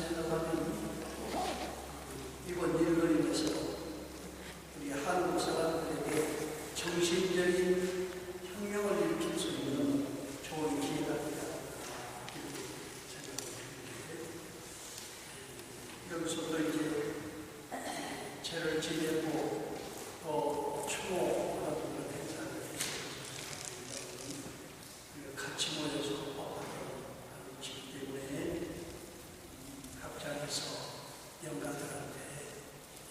생각하면 이번 일거리에서 우리 한국 사람들에게 정신적인 혁명을 일으킬 수 있는 좋은 기회가 되다 이렇게 생각합니다. 여기서도 이제 죄를 지내고 또 추모하는 행사를 같이 모여서 하는 것이기 때문에 각자에서 영가들한테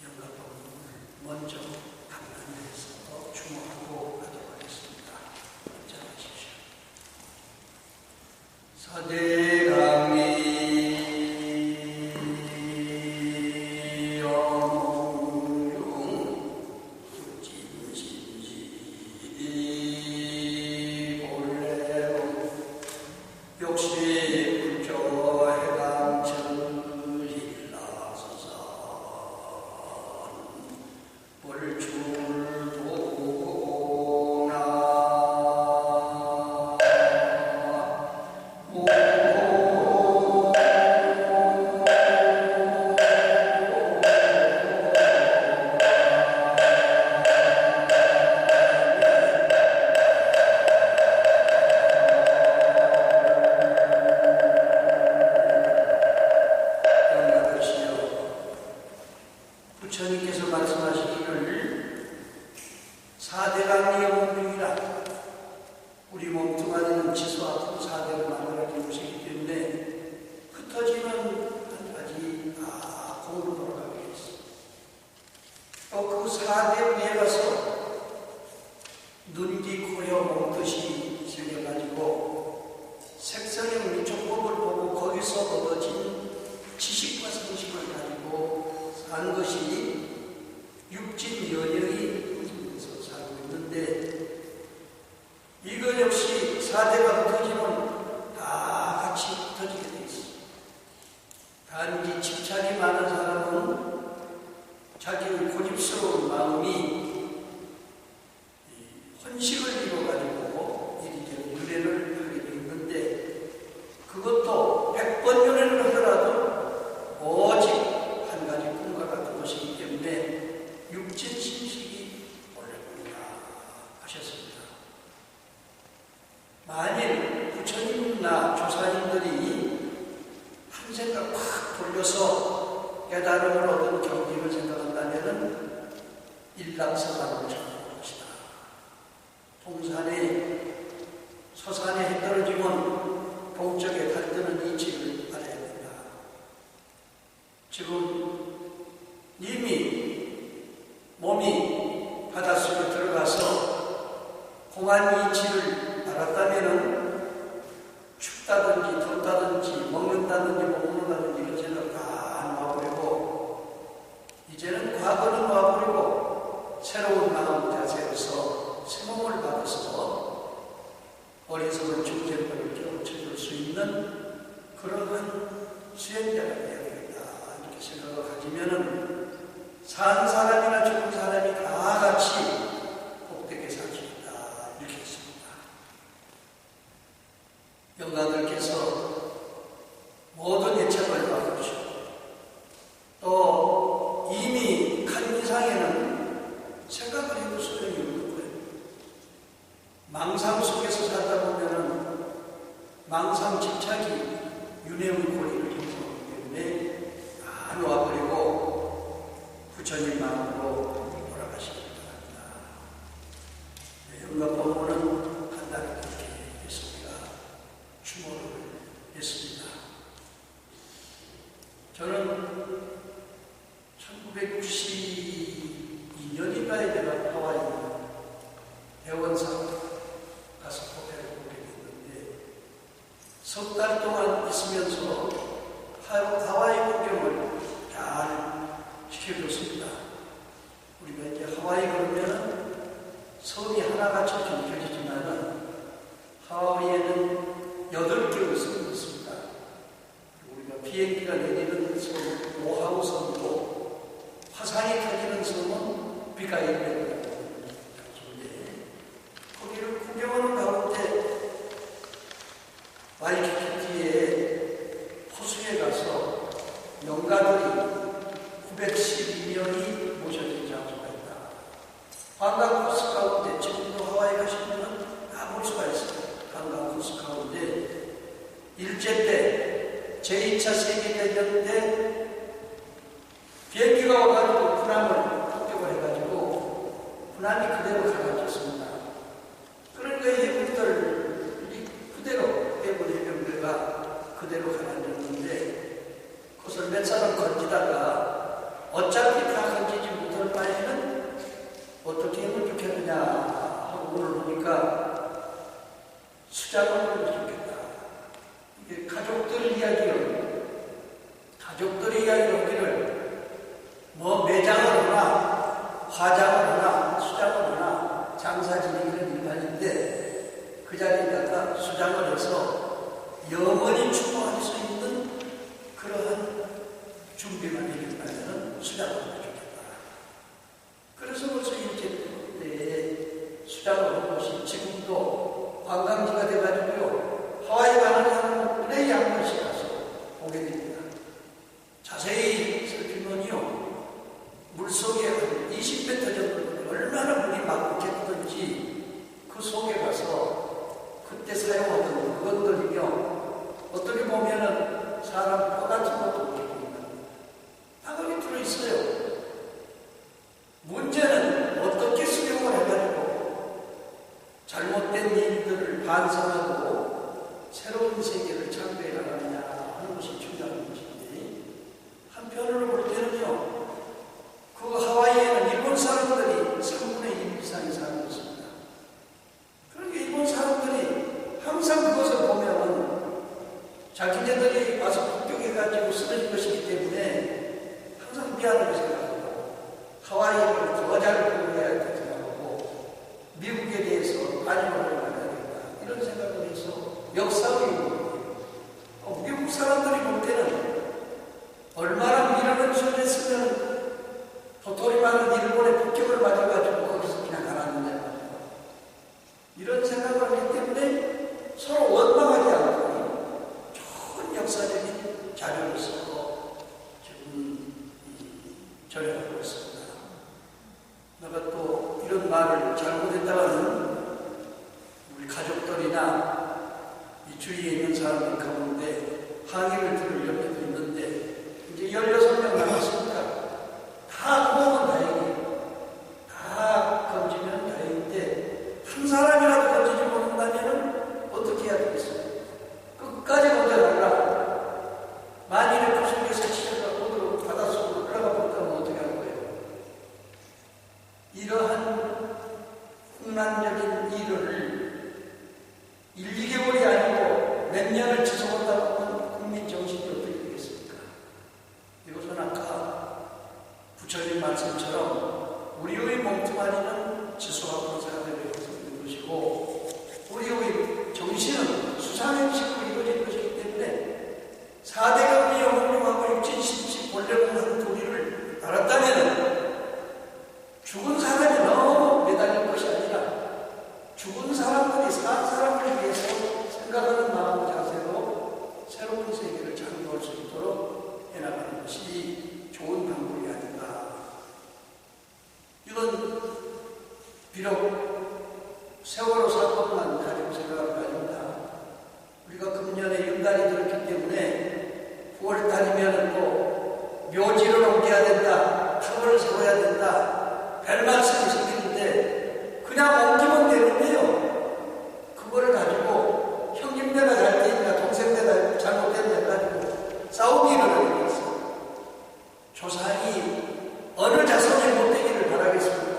영가법문을 먼저 강단에서 추모하고 하도록 하겠습니다. 감사하십시오. 사대강리 부처님께서 말씀하시기를 사대강리 영웅중이라 우리 몸뚱아리는 지수와 아픈 사대를 만들어진 것이기 때문에 흩어지는 한 가지 공으로 돌아가게 했습니다. 또 그 사대 위에 가서 눈기 코여 몸뜻이 생겨가지고 색성의 미촉법을 보고 거기서 얻어진 지식과 성식을 가지고 사는 것이 육진 연영이 그래서 살고 있는데 이것 역시 사대가 흩어지면 다 같이 흩어지게 돼 있습니다. 단지 집착이 많은 사람은 자기의 고집스러운 마음이 헌식을 이루어가지고 이리저리 유래를 하게 돼 있는데 그것도 100번 유래를 하더라도 오직 한 가지 꿈과 같은 것이기 때문에 육진 심식이 올려보리라 하셨습니다. 만일 부처님이나 조사님들이 한 생각 확 돌려서 깨달음을 얻은 경지를 생각한다면 일락사관을 찾는 것이다. 동산에 서산에 해 떨어지면 동쪽에 달뜨는 이치를 알아야 된다. 지금 이미 몸이 바닷속에 들어가서 공안 이치를 알았다면 춥다든지 덥다든지 먹는다든지 못 먹는다든지 이런 생각 다 안 놔버리고 이제는 과거는 놔버리고 새로운 마음 자세로서 새 몸을 받아서 어리석은 중생들을 깨우쳐줄 수 있는 그러한 수행자가 되어야 되겠다 이렇게 생각을 가지면은 산 사람이나 죽은 사람이 다 같이 복되게 살 수 있다 이렇게 했습니다. 영가들께서 모든 예측을 받으시고 또 이미 간 이상에는 생각을 해도 소용이 없는 거예요. 망상 속에서 살다 보면은 망상 집착이 윤회의 고리를 형성하기 때문에 다 놓아버리고 부처님 마음으로 돌아가시기 바랍니다. 영가법문은 간단하게 이렇게 했습니다. 추모를 했습니다. 저는 1992년인가에 제가 하와이 대원상 가서 법회를 보게 됐는데 석 달 동안 있으면서 하와이 구경을 잘 시켜줬습니다. 우리가 이제 하와이 가면 섬이 하나같이 느껴지지만 하와이에는 8개의 섬이 있습니다. 우리가 비행기가 내리는 섬, 오하우 섬도 화산이 터지는 섬은 비가이르입니다. 거기를 구경하는 가운데 와이키키에 호수에 가서 명가들이 912명이 모셔진 장소가 있다. 관광 코스 가운데 지금도 하와이 가시는 분은 다 볼 수가 있어요. 관광 코스 가운데 일제 때 제2차 세계대전 때 비행기가 와가지고 군함을 폭격을 해가지고 군함이 그대로 가라앉았습니다. 그러니까 해군들이 그대로 해군 해병대가 그대로 가라앉았는데 그것을 몇 사람 건지다가 어차피 다 건지지 못할 바에는 어떻게 하면 좋겠느냐 하고 오늘 보니까 수작을 하면 좋겠다. 이게 가족들 이야기를 하기를 뭐 매장을 하나 화장을 하나 수장을 하나 장사 지내기는 일반인데 그 자리에다가 수장을 해서 영원히 추모할 수 있는 그러한 준비만 해준다면 수장을 해주겠다. 그래서 벌써 일제때에 수장을 한 곳이 지금도 관광지가 돼가지고요. 하와이 가는 사람은 은행에 한 번씩 가서 보게 됩니다. 자세히 살피면요. 물속에 20m 정도 얼마나 물이 막 깊든지 그 속에 가서 그때 사용하던 그것들이며 어떻게 보면은 사람 뼈 같은 것도 이렇게 보입니다. 다 거기 들어있어요. 문제는 어떻게 수용을 해가지고 잘못된 일들을 반성하고 새로운 세계를 창조해 나가느냐 하는 것이 중요한 것인데 한편으로 볼 때는요. 그 하와이에는 일본 사람들이 3분의 1 이상이 살고 있습니다. 그러니까 일본 사람들이 항상 그것을 보면 자기네들이 와서 폭격해가지고 쓰러진 것이기 때문에 항상 미안하게 생각하고 하와이를 더 잘 보호해야 된다고 생각하고 미국에 대해서 안전을 받아야 된다 이런 생각을 해서 역사의 미국 사람들이 볼 때는 얼마나 미련을 지어냈으면 도토리 많은 일본의 폭격을 맞아가지고 거기서 그냥 가라앉는다. 이런 생각을 하기 때문에 서로 원망하지 않고 좋은 역사적인 자료로서 지금 전해가고 있습니다. 내가 또 이런 말을 잘못했다가는 우리 가족들이나 이 주위에 있는 사람들 가운데 항의를 들을 염려도 있는데 이제 16명 남았으니까 다 구하면 다행이에요. 다 건지면 다행인데 한 사람이라도 건지지 못한다면 어떻게 해야 되겠어요? 끝까지 건져달라. 만일에 그 속에서 치료가 오도록 바닷속으로 올라가 버렸다면 어떻게 할 거예요? 이러한 hun난적인 일을 1, 2개월이 아니고 몇 년을 지속한다고 하면 국민 정신이 어떻게 되겠습니까? 이것은 아까 부처님 말씀처럼 우리의 몸뚱아리는 지수하고 사람에 대해서 있는 것이고 우리의 정신은 수상행식으로 이루어진 것이기 때문에 4대가 우리의 훌륭하고 육진심식 본래는 한 도리를 알았다면 죽은 사람이 너무 매달릴 것이 아니라 죽은 사람들이 산 사람을 위해서 생각하는 마음 자세로 새로운 세계를 창조할 수 있도록 해나가는 것이 좋은 방법이 아닌가. 이건 비록 세월호 사건만 가지고 생각할 거 아닙니다. 우리가 금년에 윤달이 들었기 때문에 9월달이면 또 묘지를 옮겨야 된다, 탑을 세워야 된다, 별 말씀이 생기는데 그냥 옮기면 되는데요. 그걸 가지고 형님네가 잘 되니까 동생네가 잘못됐다 가지고 싸우기 일어나는 것입니다. 조상이 어느 자손이 못되기를 바라겠습니다.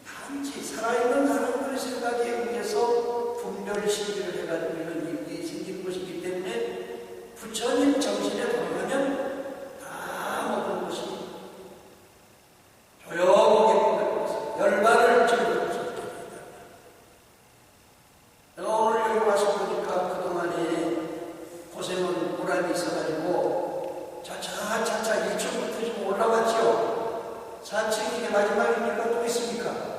단지 살아있는 사람들의 생각에 의해서 분별시기를 해가지고 이런 일이 생긴 것이기 때문에 부처님 정신에 돌아가면 다 모든 것이 조용하게 끝날 것입니다. 열반을 즐길 수 있게 됩니다. 내가 오늘 여기 와서 보니까 그동안에 고생은 보람이 있어가지고 차차 1층부터 좀 올라갔죠. 4층이 이게 마지막이니까 또 있습니까?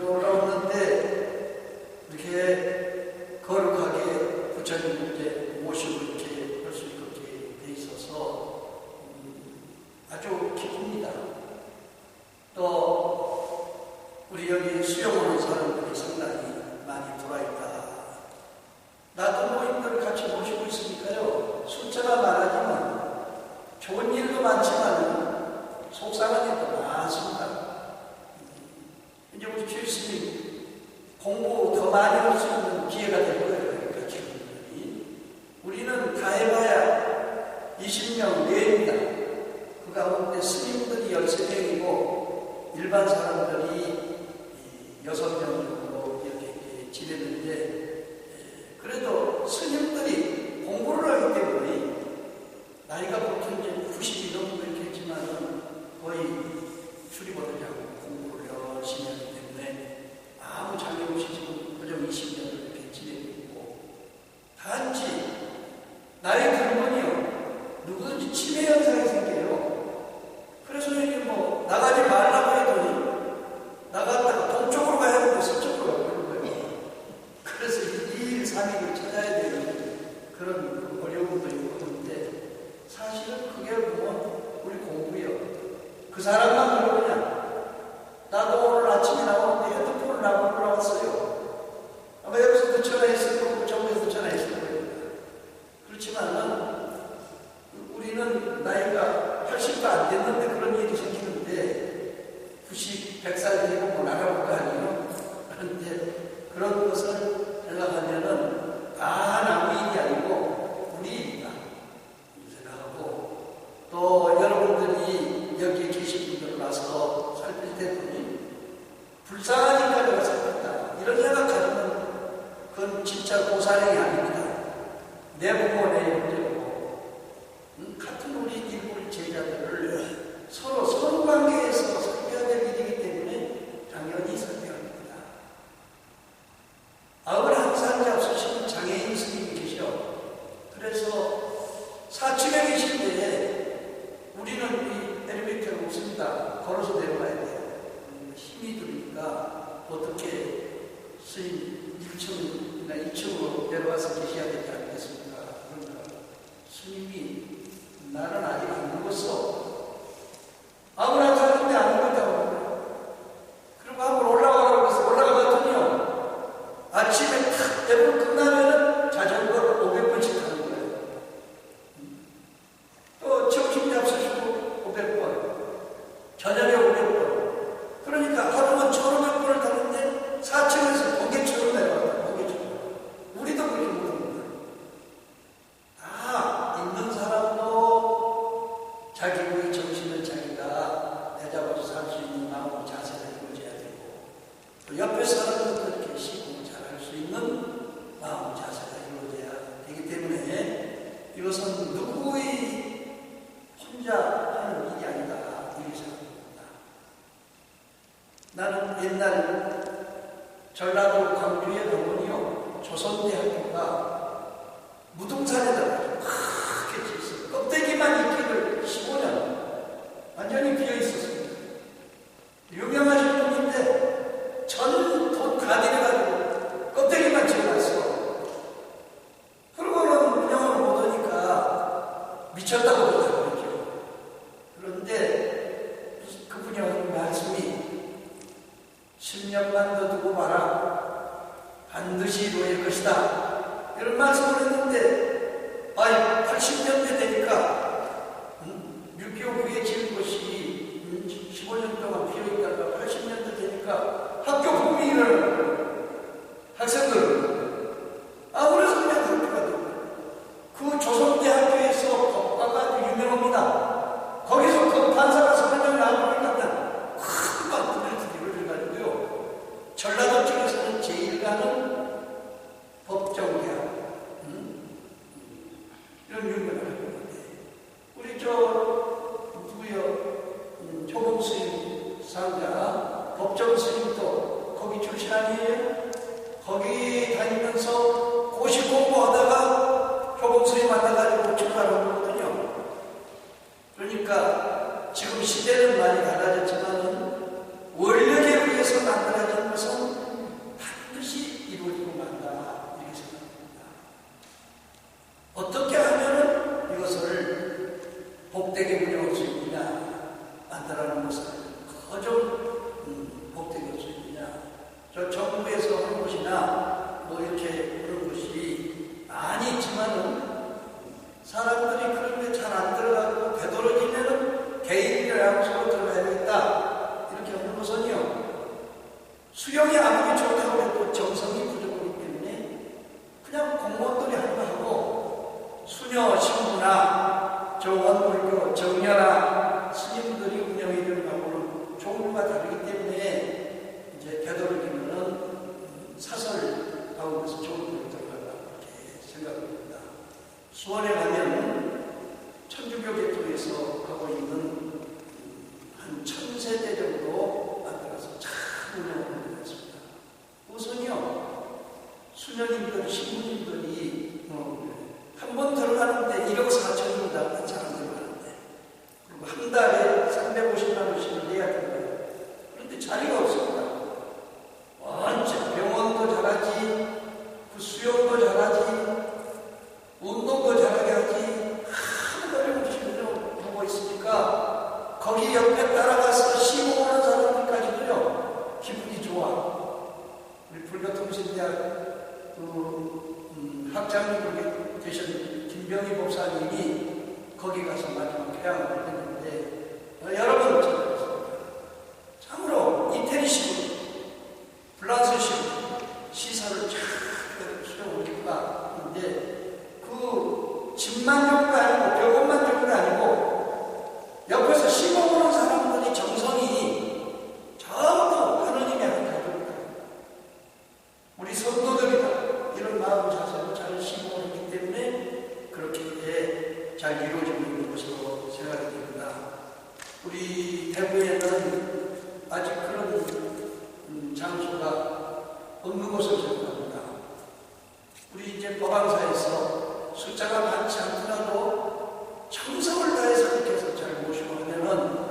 올라왔는데 이렇게 거룩하게 부처님을 이제 모시고 이렇게 할 수 있게 돼 있어서 좋은 일도 많지만 속상한 일도 많습니다. 이제 우리 주일스님 공부 더 많이 할 수 있는 기회가 될 거예요. 그러니까 우리는 다 해봐야 20명 내입니다. 그 가운데 스님들이 13명이고 일반 사람들이 6명 정도 이렇게 지내는데, 그래도 스님들이 공부를 하기 때문에 나이가 보통 이제 90이 넘고 이렇게 했지만 거의 출입원들하고 공부를 열심히 하기 때문에 아무 장애 없이 지금 고정 20년을 이렇게 지내고 있고, 단지 나이 들면요 누구든지 치매 현상이 생겨요. 그래서 이게 뭐 나가지 말라고 해도 나갔다가 동쪽으로 가야 되고 서쪽으로 가는 거예요. 그래서 2일 3일을 찾아야 되는 그런 어려움도 있고 그런데, 사실은 그게 뭐 우리 공부요. 그 사람만 그러냐. 나도 오늘 아침에 나오는데 핸드폰을 나보고 나왔어요. 아마 여기서도 전화했을 거고 정부에서 전화했을 거예요. 그렇지만은 우리는 나이가 80도 안 됐는데 그런 일이 생기는데 90, 100살 되고 뭐 나가볼 거 아니에요. 그런데 그런 것을 생각하면은 남의 일이 아니고 우리 일이다 생각하고, 또 여러분들이 여기에 계신 분들 와서 살필 때는 불쌍하니까 내가 살폈다 이런 생각 가지면 그건 진짜 고사령이 아닙니다. 내 부모 내 형제고 같은 우리 일부 제자들을 서로 선관계에서 살펴야 될 일이기 때문에 당연히 살펴합니다. 91살 잡수신 장애인 스님이 계셔. 그래서 사층에 계실 때에 우리는 이 엘리베이터가 없습니다. 걸어서 내려가야 돼요. 힘이 드니까 어떻게 스님 1층이나 2층으로 내려와서 계셔야 되지 않겠습니까? 그러니까 스님이 나는 아직 안 늙었어. 91살인데 안 늙었다고 그래요. 그리고 한번 올라가라고 해서 올라가거든요. 아침에 탁 대본 끝나면은 자전거를 500번씩 하는 거예요. 또 점심 잡수시고 500번, 저녁에 500번. 그러니까 하루는 1500번을 타는데 4층에서 번개처럼 내려와요. 번개처럼. 우리도 그렇게 못합니다. 다 있는 사람도 자기의 정신을 자기가 내잡아서 살 수 있는 마음 자세가 이루어져야 되고, 또 옆에 사람도 그렇게 쉬고 잘할 수 있는 마음 자세가 이루어져야 되기 때문에 이것은 누구의 혼자 하는 일이 아니다 이렇게 생각합니다. 나는 옛날 전라도 광주에 가보니요 조선대학교가 무등산에다가 크게 지었어요. 껍데기만 있기를 15년 완전히 비어 있었습니다. 유명하신 분인데 전 돈 다 내려가지고 껍데기만 지어놨어. 그러고는 운영을 못하니까 미쳤다고 그러죠. 그런데 그분이 하는 말씀이 10년만 더 두고 봐라. 반드시 이루어질 것이다. 이런 말씀을 했는데, 80년대 되니까, 6.25 후에 지은 것이 15년 동안 비어있다가 80년대 되니까 학교 국민을 학생들, 그래서 그냥 학교가 되고, 그 조선대학교에서 법과가 아주 유명합니다. 거기서 그 판사가 설명을 하니까 그냥 큰 분들이 이루어져가지고요. 전라도 쪽에서는 제일 가는 법정대학, 이런 유명한 학교인데, 우리 누구요? 효봉 스님 상자, 법정 스님도 거기 출신 아니에요? 거기 다니면서 고시 공부하다가 효봉 스님 만나가지고 출가를 하거든요. 그러니까 지금 시대는 많이 달라졌지만 원력에 의해서 만들어진 것은 반드시 이루어지고 만다 이렇게 생각합니다. 어떻게 하면 이것을 복되게 운영할 수 있느냐, 만들어가는 것을 거저 복되게 할 수 있느냐. 저 정부에서 하는 것이나 뭐 이렇게 그런 것이 많이 있지만은 사람들이 그런 게 잘 안 들어가고 되도록 거기 옆에 따라가서 시공하는 사람들까지도요 기분이 좋아. 우리 불교통신대학 학장님 계신 김병희 목사님이 거기 가서 마지막 회양을 했는데 여러분 참으로 이태리식으로 프랑스식으로 시설을 잘 수용하니까 근데 그 집만 좋은 거 아니고 벽원만 좋은 거 아니고 옆에서 시공하는 사람들이 정성이 전부 하느님의 한 가족이다. 우리 성도들이다. 이런 마음 자세로 잘 시공을 했기 때문에 그렇게 잘 이루어지고 있는 것으로 생각이 됩니다. 우리 대구에는 아직 그런 장소가 없는 것으로 생각합니다. 우리 이제 법왕사에서 숫자가 많지 않더라도 정성을 다해서 이렇게 해서 잘 모시고 하면은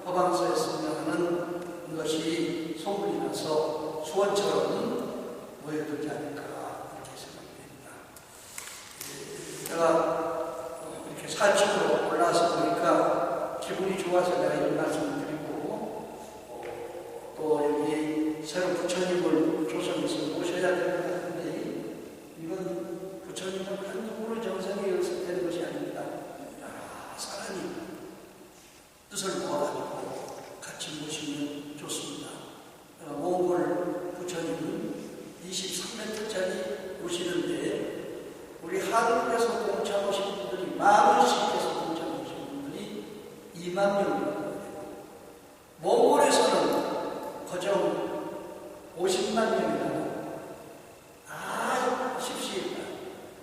법왕사에 승려하는 것이 소문이 나서 수원처럼 모여들지 않을까 이렇게 생각됩니다. 제가 이렇게 사측으로 올라와서 보니까 기분이 좋아서 내가 이런 말씀을 드리고 또 여기 새로 부처님을 조선에서 모셔야 될 것 같은데 이건 부처님은 한 누구로 정성이 연습되는 것이 아닙니다. 여러 사람이 뜻을 모아가지고 같이 모시면 좋습니다. 몽골 부처님은 23m짜리 모시는데 우리 한국에서 동참 오신 분들이 10,000명에서 동참 오신 분들이 20,000명입니다. 몽골에서는 거정 50만 명이라는 아주 십시일반.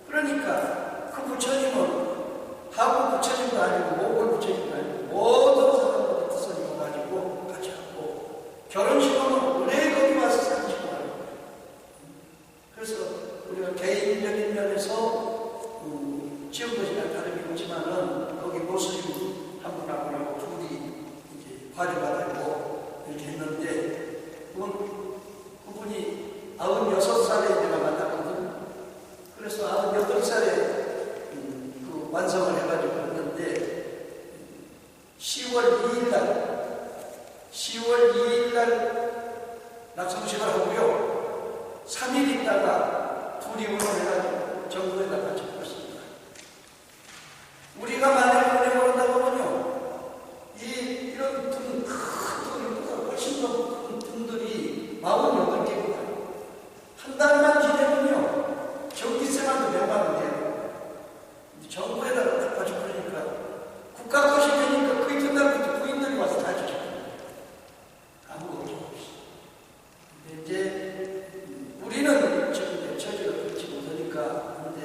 그러니까 그 부처님은 한국 부처님도 아니고 몽골 부처님도 아니고 모든 사람들이 뜻을 이어가지고 같이 하고 결혼식은 오래 거기 와서 사진식을 하는 거예요. 그래서 우리가 개인적인 면에서 지은 것이나 다름이 없지만은 거기 모슬림 한 분하고 둘이 이제 과주받고 이렇게 했는데 그분이 96살에 내가 만났거든. 그래서 98살에 그 완성을 해가지고 했는데 10월 2일날 낙성식을 하고요. 3일 있다가 둘이 운원해가지고 정부에다 같이 했습니다. 우리가 만약에 운행을 한다고 하면요. 이런 큰 돈보다 훨씬 더 큰 돈들이 48개입니다. 한 달만 지내면요. 전기세만 도 100만 원 돼요. 정부에다가 갖다 주니까 국가 것이 되니까 그 이튿날부터 부인들이 와서 다 주잖아요. 아무 걱정 없이. 근데 이제 우리는 지금 처지가 그렇지 못하니까 근데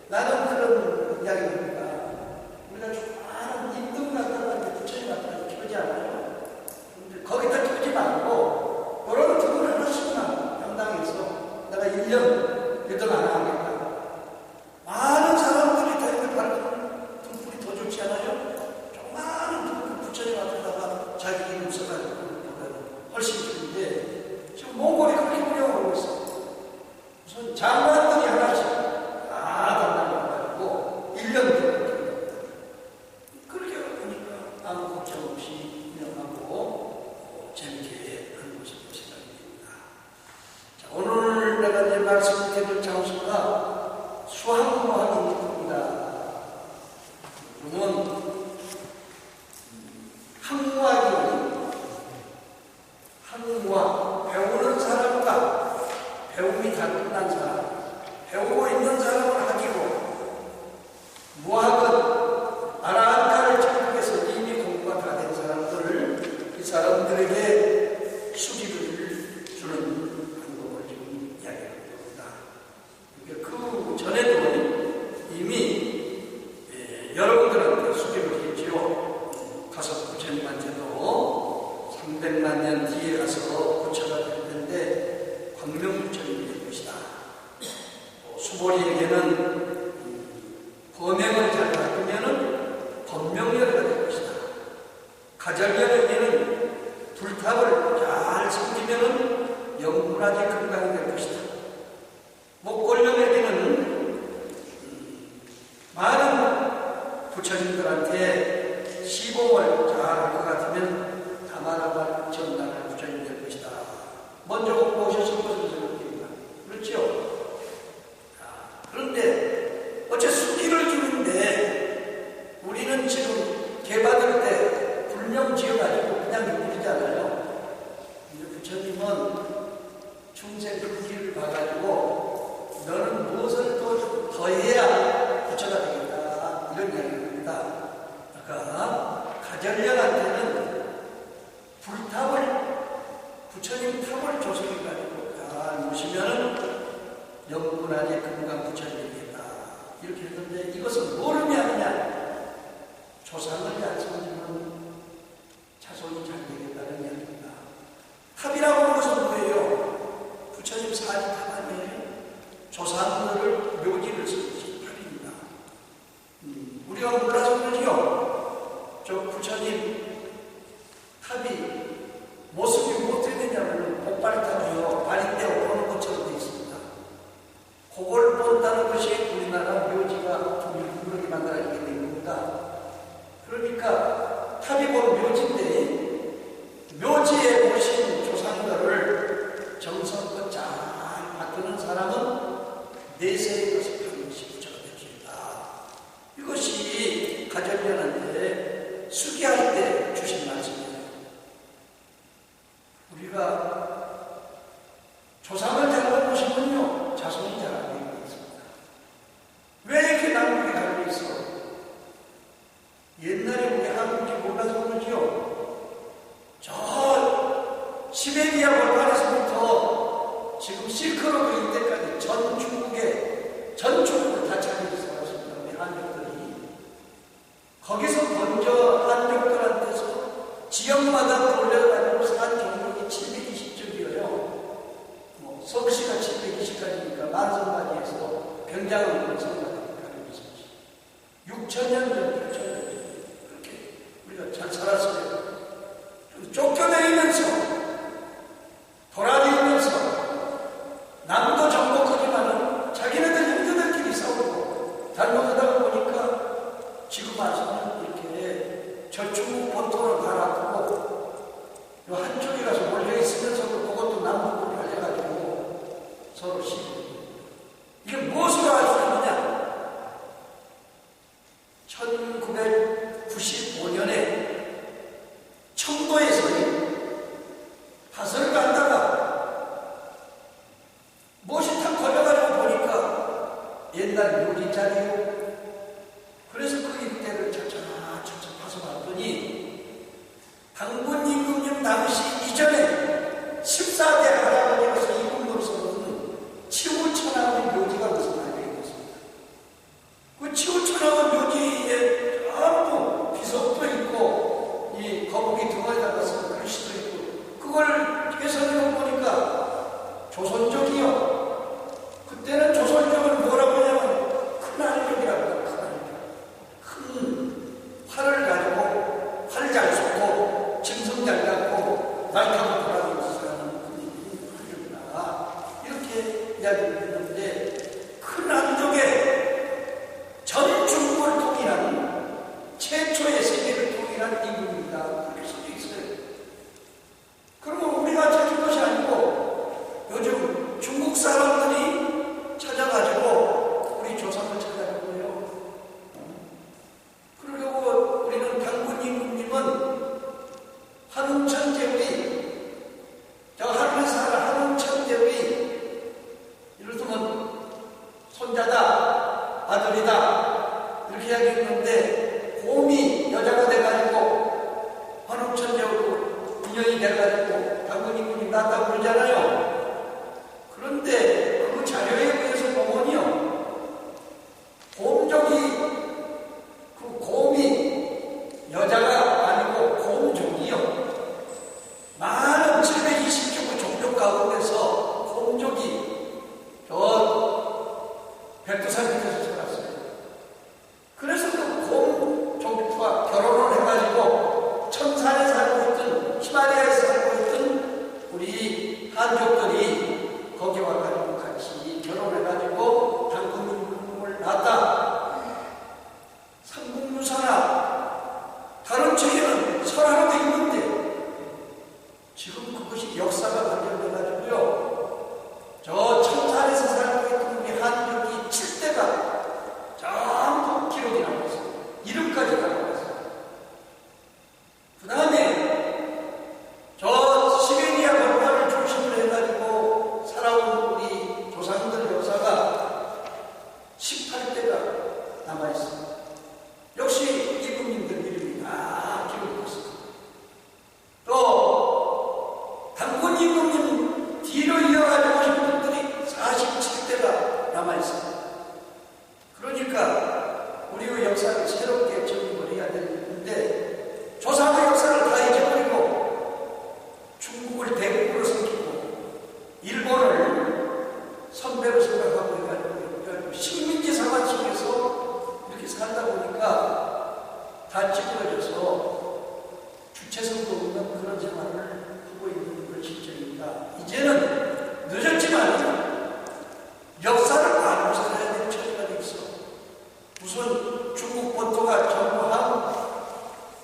나는 그런 이야기입니다. 우리가 많은 임금 갖다가 부처님 갖다가 키우지 않아요. 근데 거기다 키우지 말고 그런 등을 하나씩만 당당해서 내가 1년 여덟 안 하겠다. 많은 사람들이 다 이렇게 바르는 등불이 더 좋지 않아요? 좀 많은 등불 부처님 앞에다가 자기 이름 써가지고 훨씬 좋은데 지금 몽골이 그렇게 운영하고 있어. 무슨 장관들이 하나씩 다 담당해가지고 1년 그렇게 보니까 아무 걱정 없이 운영하고 재밌게 하는 모습을 생각이 됩니다. 자, 오늘 내가 이제 말씀드릴 장소가 수학무학입니다. 그러면 학무학, 배우는 사람과 배움이 다 끝난 사람, 배우고 있는 사람은 학이고 무학은 아라한카를 정복해서 이미 공부가 다 된 사람들을 이 사람들에게 수기를 주는 방법을 지금 이야기하는 겁니다. 그 전에도 이미 여러분들한테 수기를 했지요. 가서 부처님한테도 300만 년 뒤에 가서 부처가 될 텐데 광명부처님이 될 것이다. 수보리에게는 범행을 잘 바꾸면은 법명열가 될 것이다. 가절열에게는 불탑을 잘 섬기면은 영문화재 건강이 될 것이다. 목골령에게는 많은 부처님들한테 시범을 잘할 것 같으면 다마라발 전단을 부처님 될 것이다. 먼저 오셔신 것을 생각합니다. 그렇죠? 그런데 어째 수기를 주는데 우리는 지금 개받을 때 불명 지어가지고 그냥 누리잖아요. 부처님은 중생 크기를 봐가지고 너는 무엇을 더 해야 부처가 되겠다 이런 이야기입니다. 아까 가전령한테는 불탑을 부처님 탑을 조성해가지고 잘 모시면은 영분안의 금강 부처님이겠다 이렇게 했는데 이것은 뭘 의미하느냐? 조상을 약속하면 자손이 잘 되겠다는 이야기입니다. 탑이라고 하는 것은 뭐예요? 부처님 사리 탑 아니에요? 조상들을 묘지를 쓰는 탑입니다. 우리가 몰라서 그러지요. 저 부처님 탑이 모습이 어떻게 되냐면 복발탑이요. 발인대어 보는 것처럼 되어 있습니다. 그걸 본다는 것이 우리나라 묘지가 두물두물하게 만들어지게 된 겁니다. 그러니까 탑이 본 묘지인데 묘지에 모신 조상들을 정성껏 잘 받드는 사람은 내세의 것을 하는 것이 부처가 될 수 있다. 이것이 가정연한테 수기할 때 주신 말씀이에요. 우리가 조상을 잘못 모시면요 자손이 잘 안 되는 게 있습니다. 왜 이렇게 남북이 갈려 있어? 옛날에 우리 한국이 몰라서 그러지요. 저 시베리아 벌판에서부터 지금 실크로드 이때까지 전 중국을 다 차지해서 살았습니다. 우리 한족들이. 거기서 먼저 한족들한테서 지역마다 돌려가지고 산 종족이 720쪽이에요. 서울시가 720가지니까 만성가지에서 병장을 보는 성가지를 가지고 있었지. 6,000년 전, 6,000년 전. 그렇게 우리가 잘 살았어요. 쫓겨내면서 돌아다니면서 남도 정복하지만은 자기네들 형제들끼리 싸우고 잘못하다가 보니까 지금 와서는 이렇게 저중국 본토를 갈아두고 요 한쪽에 가서 몰려있으면서도 그것도 남북으로 갈려가지고 서로 시비고 이게 무엇으로 알 수 있느냐? 1995년에 청도에서 파설을 간다가 무엇이 탁 걸려가지고 보니까 옛날 묘지자리요. 그래서 그 일대를 차차차차 파서봤더니 당군 임금님 당시 이전에 14대 할아버지로서 임금으로서는 치우천왕의 묘지가 무슨 말이 있습니다. 그 치우천왕의 묘지에 전부 비석도 있고 이 거북이 등어에다 가서 글씨도 있고 그걸 해석해 보니까 조선족이요. 그때는 조선족을 뭐라고 하냐면 큰아리족이라고 해요. 큰 활을 가지고 활 잘 쏘고 짐승 잘 갖고 말 타고 돌아다니면서 사는 큰아리족이다. 이렇게 이야기를 했는데 큰아리족의 전 중국을 통일한 최초의 세계를 통일한 임금입니다. 그렇게 써져 있어요. 그러면 우리가 찾은 것이 아니고 요즘 중국 사람들이 찾아가지고 우리 조상을 찾아가고요. 그러려고 우리는 당군 임금님은 한웅천제의 저 하늘에 사는 한웅천제의 이를 들면 손자다 아들이다 이렇게 이야기했는데 곰이 잘 찌그러져서 주체성도 없는 그런 생활을 하고 있는 걸 실정입니다. 이제는 늦었지만 역사를 알고 살아야 될 처지가 돼 있어. 우선 중국 본토가 전부 한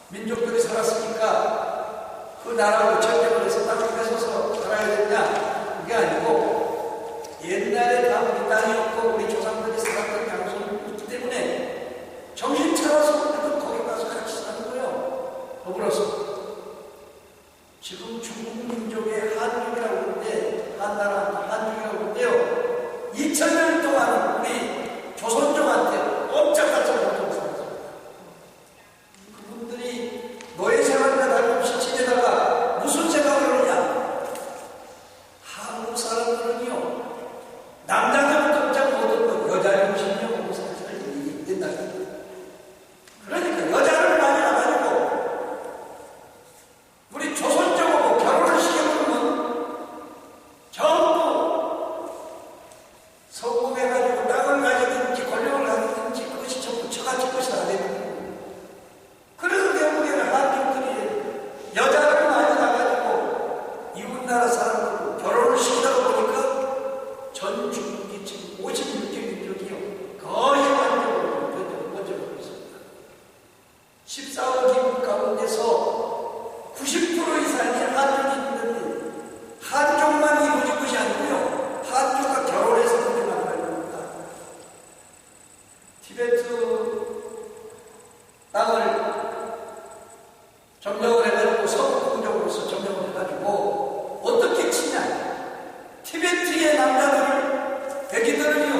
민족들이 살았으니까 그 나라하고 전쟁을 해서 땅을 뺏어서 살아야 되냐? 그게 아니고 옛날에 다 우리 땅이었고 우리 조상들이 살았던 장소이기 때문에 정신 차려서 우리도 거기 가서 같이 사는 거예요. 더불어서 지금 중국 민족의 한족이라고 하는데 한족이라고 하는데요. 2000년 동안 우리 조선족한테 꼼짝달싹 못하고 살았습니다. 그분들이 노예 생활이나 다름없이 지내다가 무슨 생각을 하느냐? 한국 사람들은요, 남자들 꼼짝 못하고 여자 용신이요 보고 살살 된다. 그러니까 여자를 만나가지고 우리 조선족하고 결혼을 시켜보면 전부 성공해가지고 땅을 가지든지 권력을 가지든지 그것이 전부 처가집 것이 다 되는 거예요. 그래서 결국에는 한족들이 여자를 많이 나가지고 이웃나라 사람들하고 결혼을 시키다가 보니까 전 중국이 지금 56개 민족이요. 거의 한족으로 번져가고 있습니다. 14억 인구 가운데서 90% 이상이 한족이 있는데 한족만 이루어진 것이 아니고요. 한족과 결혼해서 그렇게 만나는 겁니다. 티베트 땅을 점령을 해가지고 서구공적으로서 점령을 해가지고 어떻게 치냐? 티베트의 남자들을 백인들을요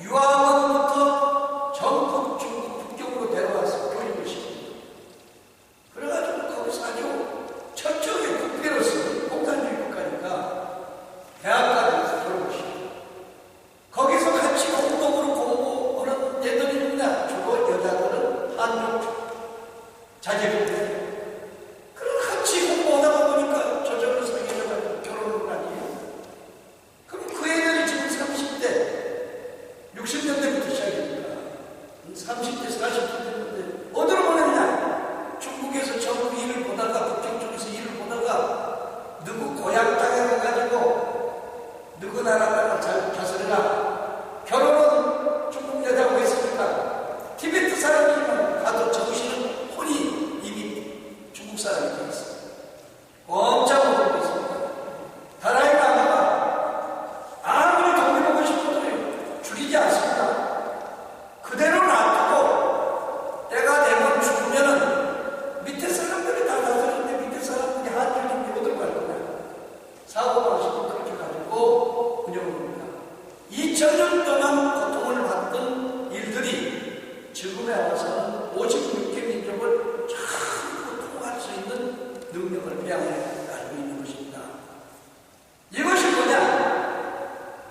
유학원부터 전국 중국 북경으로 데려와서 교육을 시킵니다. 그래가지고 거기서 아주 철저하게 국회로서 공산주의 국가니까 대학가에서 교육을 시킵니다. 거기서 같이 공동으로 공부하는 애들입니다. 주로 여자들은 한족 자제분들. 그럼 같이 공부하다가 보니까 저절로 사귀어가지고 결혼을 하니요. 그럼 그 애들이 지금 30대, 60년대부터 시작입니다. 30대, 40대 됐는데 어디로 보냈냐? 중국에서 전국 일을 보다가 북경 쪽에서 일을 보다가 누구 고향 땅에 가가지고 누구 나라가 잘 다스려라. 결혼은 중국 여자하고 했으니까 티베트 사람이면 가도 정신은 혼이 이미 중국 사람이 되어 있어요. 엄청 못하고 있습니다. 다라이라마가 아무리 독립하고 싶어도 죽이지 않습니다. 그대로 놔두고 때가 되면 죽으면은 밑에 사람들이 다 다스리는데 밑에 사람들이 한줄인데 어디로 갈 거냐? 사고방식을 그렇게 가지고 운영을 합니다. 2000년 동안 고통을 받던 일들이 지금에 와서는 56개 민족을 전부 통할 수 있는 능력을 배양해 가지고 있는 것입니다. 이것이 뭐냐?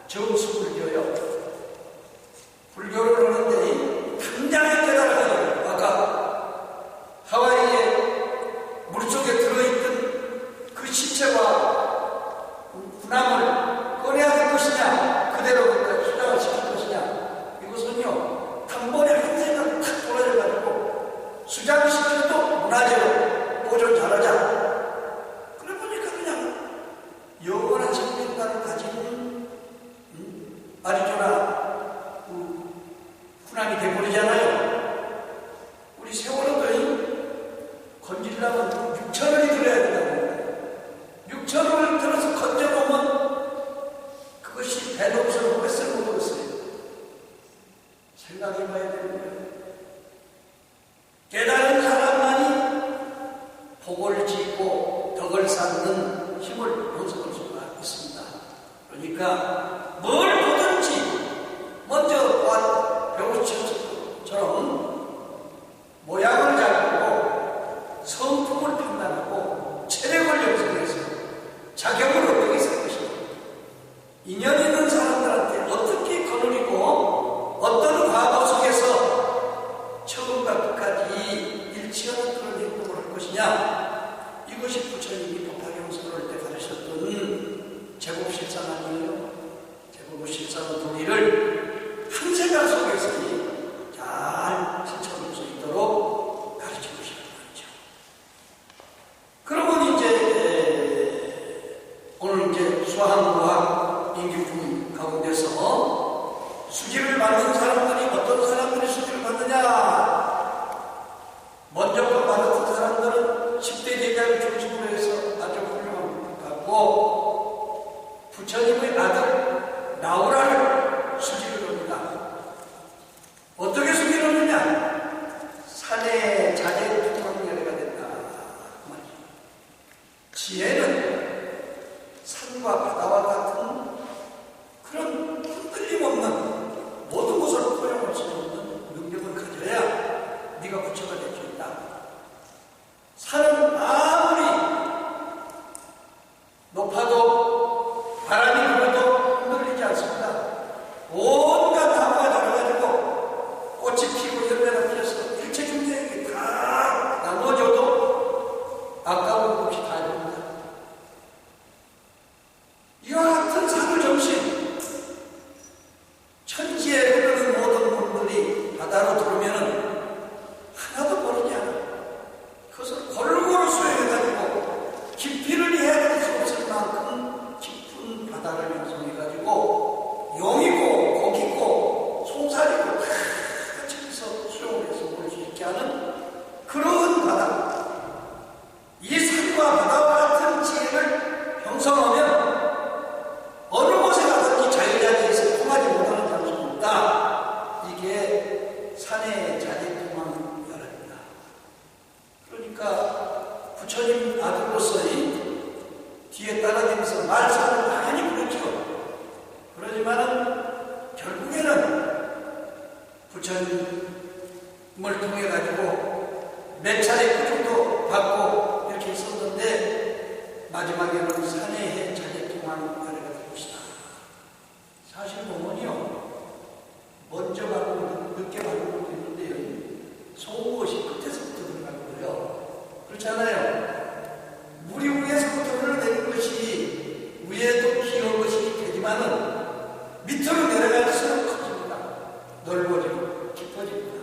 정수불교요. 불교를 하는데 당장에 깨달아요. 아까 하와이에 물속에 들어있던 그 시체와 군함을 꺼내야 될 것이냐, 그대로 수장을 시킬 것이냐. 이것은요, 단번에 한 생각 탁 돌아져가지고 수장시켜도 문화재로 보존 잘하자. 그래 보니까 그냥 영원한 생명관을 가진 아리조나 군함이 돼버리잖아요. 우리 세월호도 건지려면 6,000원이 들어야 된다고. 6,000원을 들어서 건져놓으면 그것이 배동선 뱃을 못 얻었어요. 생각해봐야 되는 거예요. 깨달은 사람만이 복을 짓고 덕을 쌓는 힘을 연습할 수가 있습니다. 그러니까 뭘 보든지 먼저 배우처럼 모양을 잘 보고 성품을 판단하고 체력을 연습해서 자격을 어떻게 쓸 것인가, 인연 있는 사람들한테 어떻게 거느리고 어떤 과거 속에서 처음과 끝까지 일치하는 그런 행동을 할 것이냐. 이것이 부처님이 법화경서를 할 때 가르쳤던 제법실상 아니에요. 제법실상의 도리를 한 생각 속에서 잘 실천할 수 있도록 가지고 부처님의 아들 나우라를 수지를 합니다. 어떻게 수지를 하느냐? 산의 자재투망열애가 된다. 지혜는 산과 바다와 같은 그런 흔들림 없는 모든 것을 포용할 수 있는 능력을 가져야 네가 부처가 될 수 있다. 산은 아무리 높아도 바람이 불어도 흔들리지 않습니다. 온갖 나무가 자라가지고 꽃이 피고 열매가 피어서 일체중생에게 다 나눠줘도 아까운 것이 다 됩니다. 이와 같은 산을 점심 천지에 흐르는 모든 물들이 바다로 들어오면 하나도 모르지 않아. 그것을 골고루 수행해가지고 깊이를 이해할 수 없을 만큼 깊은 바다를 형성해가지고 용이고 고기고 송사리고 다 같이 수용을 해서 볼 수 있게 하는 그런 바다. 이 산과 바다와 같은 지혜를 형성하면 어느 곳에 가든지 자유자재에서 통하지 못하는 장소는 없다. 이게 산의 자재투망열애입니다. 그러니까 부처님 아들로서의 뒤에 따라다니면서 말씀을 많이 부르죠. 그러지만은 결국에는 부처님을 통해 가지고 몇 차례 구조도 받고 이렇게 있었는데 마지막에는 산의 자재투망열애가 될 것이다. 사실 보면요, 먼저 받고 늦게 받는 것도 있는데요, 좋은 것이 끝에서부터 들어가고요. 그렇잖아요. 물이 위에서부터 흘러내리는 것이 위에도 귀여운 것이 되지만은 밑으로 내려갈수록 커집니다. 넓어지고 깊어집니다.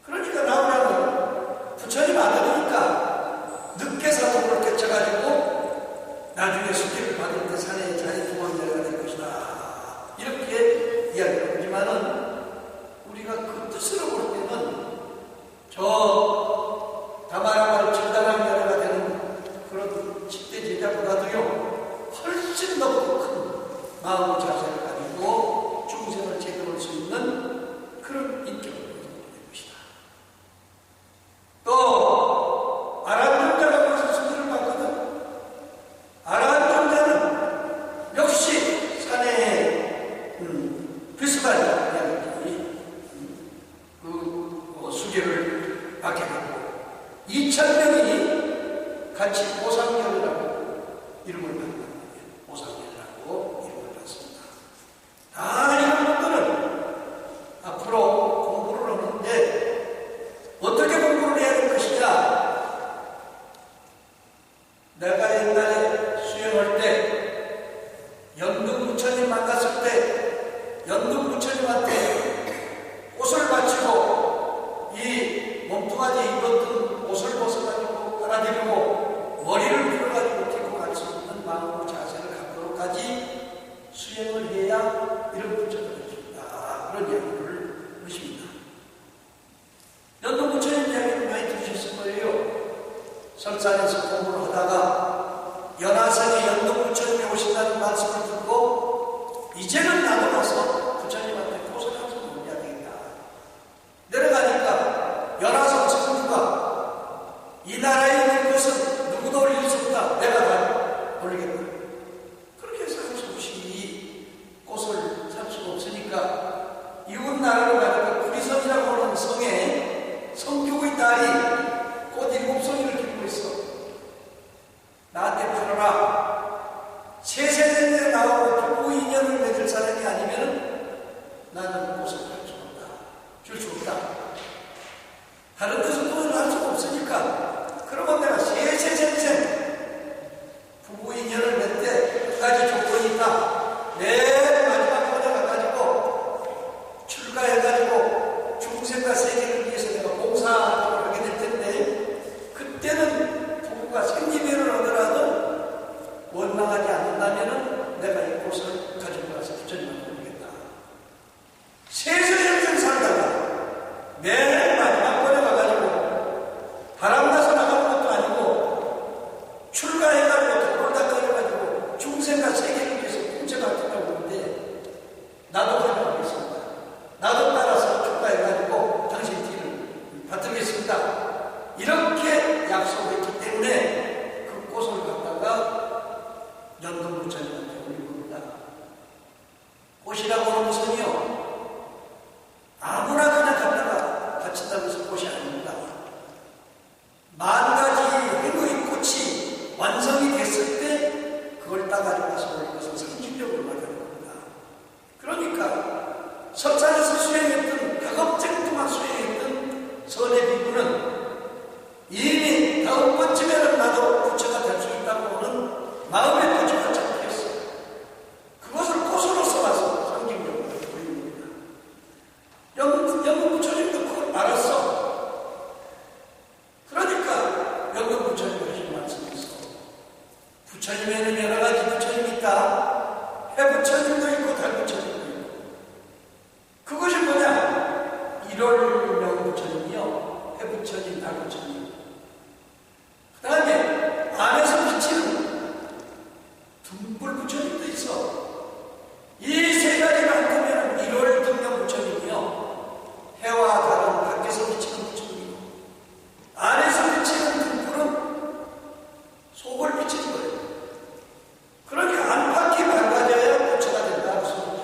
그러니까 나오라는 부처님 아들이니까 늦게 사도를 깨쳐가지고 나중에 수기를 받을 때 산에 자유투망열애가 될 것이다. 이렇게 이야기를 하지만은 우리가 그 뜻으로 볼 때는 저 다마라말 청단함열애가 되는 그런 10대 제자보다도요 훨씬 더 큰 마음의 자세를 가지고 중생을 제도할 수 있는 그런 인격을 보여주는 것이다. 또 아라한정자가 벌써 수기를 받거든. 아라한정자는 역시 산에 비슷한 이야기지. 수기를 받게 되고 2000명이 같이 오상열이라고 이름을 받는 거예요. 오상열이라고 이름을 받습니다. 다 이런 분들은 앞으로 공부를 하는데 어떻게 공부를 해야 될 것이냐? 내가 옛날에 수행할 때 연등 부처님 만났을 때 연등 부처님한테 옷을 바치고 이 몸뚱아지 입었던 옷을 벗어가지고 빨아들이고 머리를 풀어가지고 들고 갈 수 있는 마음의 자세를 갖도록까지 수행을 해야 이런 부처가 될 수 있다. 그런 이야기를 하십니다. 연등 부처님 이야기를 많이 들으셨을 거예요. 설산에서 공부를 하다가 연화성에 연등 부처님이 오신다는 말씀을 듣고 이제는 나도 가서 부처님한테 고생하면서 놀아야 되겠다. 내려가니까 연화성 성주가 이 나라에 있는 것은 누구도 올릴 수 없다. 내가 다 올리겠다. 그렇게 해서 할 수 없이 꽃을 살 수가 없으니까 이웃 나라로 가니까 구리성이라고 하는 성에 성교의 딸이 꽃 7송이를 기르고 있어. 나한테 팔아라. 세세대에 나오고 부부 인연을 맺을 사람이 아니면 나는 꽃을 팔 수 없다. 줄 수 없다. 다른 데서 꽃을 할 수가 없으니까 그러면 내가 세세생생 부부 인연을 맺되 한 가지 조건이 있다. 내 마지막 번에 가가지고 출가해가지고 중생과 세계를 위해서 내가 봉사활동을 하게 될 텐데 그때는 부부가 생리배를 하더라도 원망하지 않는다면 내가 이 꽃을 가지고 가서 부처님한테 올리겠다. 세세생생 살다가 맨 마지막 번에 가가지고 바람나서 나가는 것도 아니고 되겠습니다. 이렇게 약속했기 때문에 그 꽃을 갖다가 연금 부처님한테 올린 겁니다. 꽃이라고 하는 것은요, 아무나 그냥 갖다가 바친다고 해서 꽃이 아닙니다. 만 가지 행의 꽃이 완성이 됐을 때 그걸 따가지고 가서 올린 것은 상징적으로 말하는 겁니다. 그러니까 설산에서 수행했던 가급적도만 수행했던 선의 비구는 이미 다음 번쯤에는 나도 부처가 될 수 있다고 하는 마음의 부처가 잡혔어. 그것을 꽃으로 써와서 상징적으로 보입니다. 영국 부처님도 그걸 알았어. 그러니까 영국 부처님이 하신 말씀에서 부처님에는 여러 가지 부처님이 있다. 해부처님도 있고 달부처님도 있고. 그것이 뭐냐? 1월 영부처님이요, 해부처님, 달부처님. 그 다음에 안에서 비치는 등불 부처님도 있어. 이 세 가지를 한꺼번에 1월 등명부처님이요, 해와 달은 밖에서 비치는 부처님이고 안에서 비치는 등불은 속을 비치는 거예요. 그러니까 안팎이 밝아져야 부처가 된다 그 소리죠.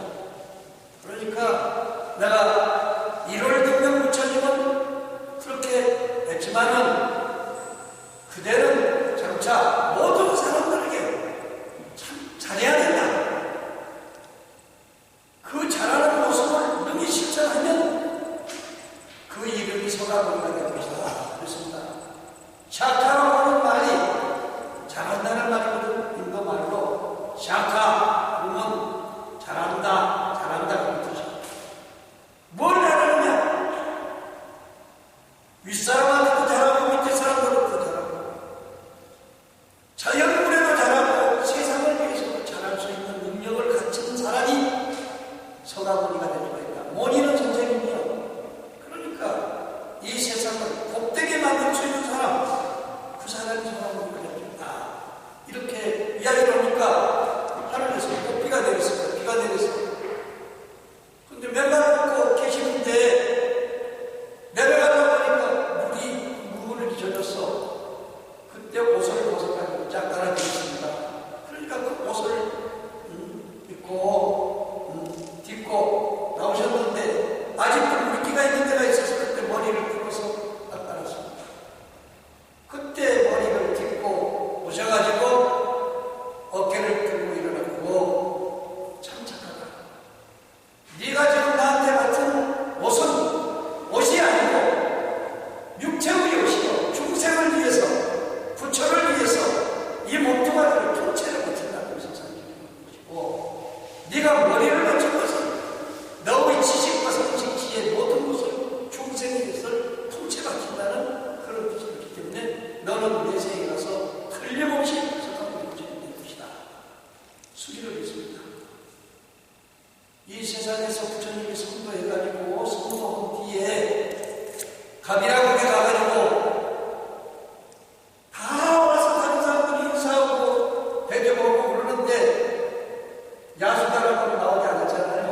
그러니까 내가 1월 등명 부처님은 그렇게 했지만은 그대는 장차 모든 사람들에게 참 잘해야 된다. 그 잘하는 모습을 능히 실천하면 그 이름이 서가모니가 될 것이다. 그렇습니다. 샤카라고 하는 말이 잘한다는 말이거든. 인도 말로 샤카 그러면 잘한다, 잘한다 그런 뜻이야. 뭘 잘하느냐? 윗사람한테도 잘하고 밑에 사람들한테도 잘하고 자연물에도 잘하고 세상을 위해서도 잘할 수 있는 능력을 갖춘 사람이 서가모니가 될 수가 있다. 모니는 선생님이요. 그러니까 이 세상을 복되게 만들 수 있는 사람, 그 사람이 서가모니가 될 수 있다. 이렇게 이야기를 하니까 하늘에서 복비가 내렸을 거예요. 비가 내렸을 거예요. 근데 맨발 걷고 계시는데 내려가다 보니까 물이 젖었어. 그때 옷을 벗어가지고 쫙 깔아주셨습니다. 그러니까 그 옷을 입고 딛고 나오셨는데 아직도 물기가 있는 데가 있어서 그때 머리를 풀어서 딱 깔았습니다. 그때 머리를 딛고 오셔가지고 어깨를 들고 일어났고, 참 착하다. 네가 지금 나한테 맡은 옷은 옷이 아니고 육체의 옷이요, 중생을 위해서, 부처를 위해서 이 몸뚱아리를 통째로 바친다고 해서 상징하는 것이고, 네가 머리를 바친 것은 너의 지식과 상식, 지혜 모든 것을 중생의 것을 통째 바친다는 그런 뜻이 있기 때문에 너는 내세에 가서 틀림없이 서가모니 부처님이 될 것이다. 수기를 했습니다. 이 세상에서 부처님이 선도해가지고 선도한 뒤에 갑이라국에 가가지고 다 와서 다른 사람들이 인사하고 대접하고 그러는데 야수다라고 나오지 않았잖아요.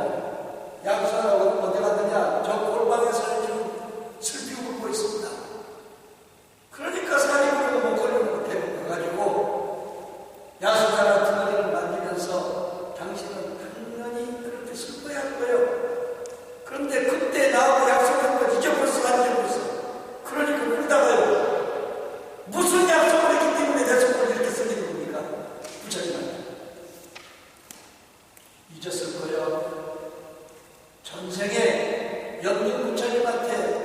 야수다라고 어디 갔느냐? 저 골방에서 지금 슬피 울고 있습니다. 그러니까 사리부르고 목걸이로 데리고 가가지고 야수다라 등어리를 만지면서 당신은 당연히 그렇게 슬퍼야 할 거예요. 그런데 그때 나하고 약속한 거 잊어버렸어, 안 잊어버렸어. 그러니까 울다가요. 무슨 약속을 했기 때문에 내 속을 이렇게 쓰는 겁니까? 부처님한테. 잊었을 거예요. 전생에 연중 부처님한테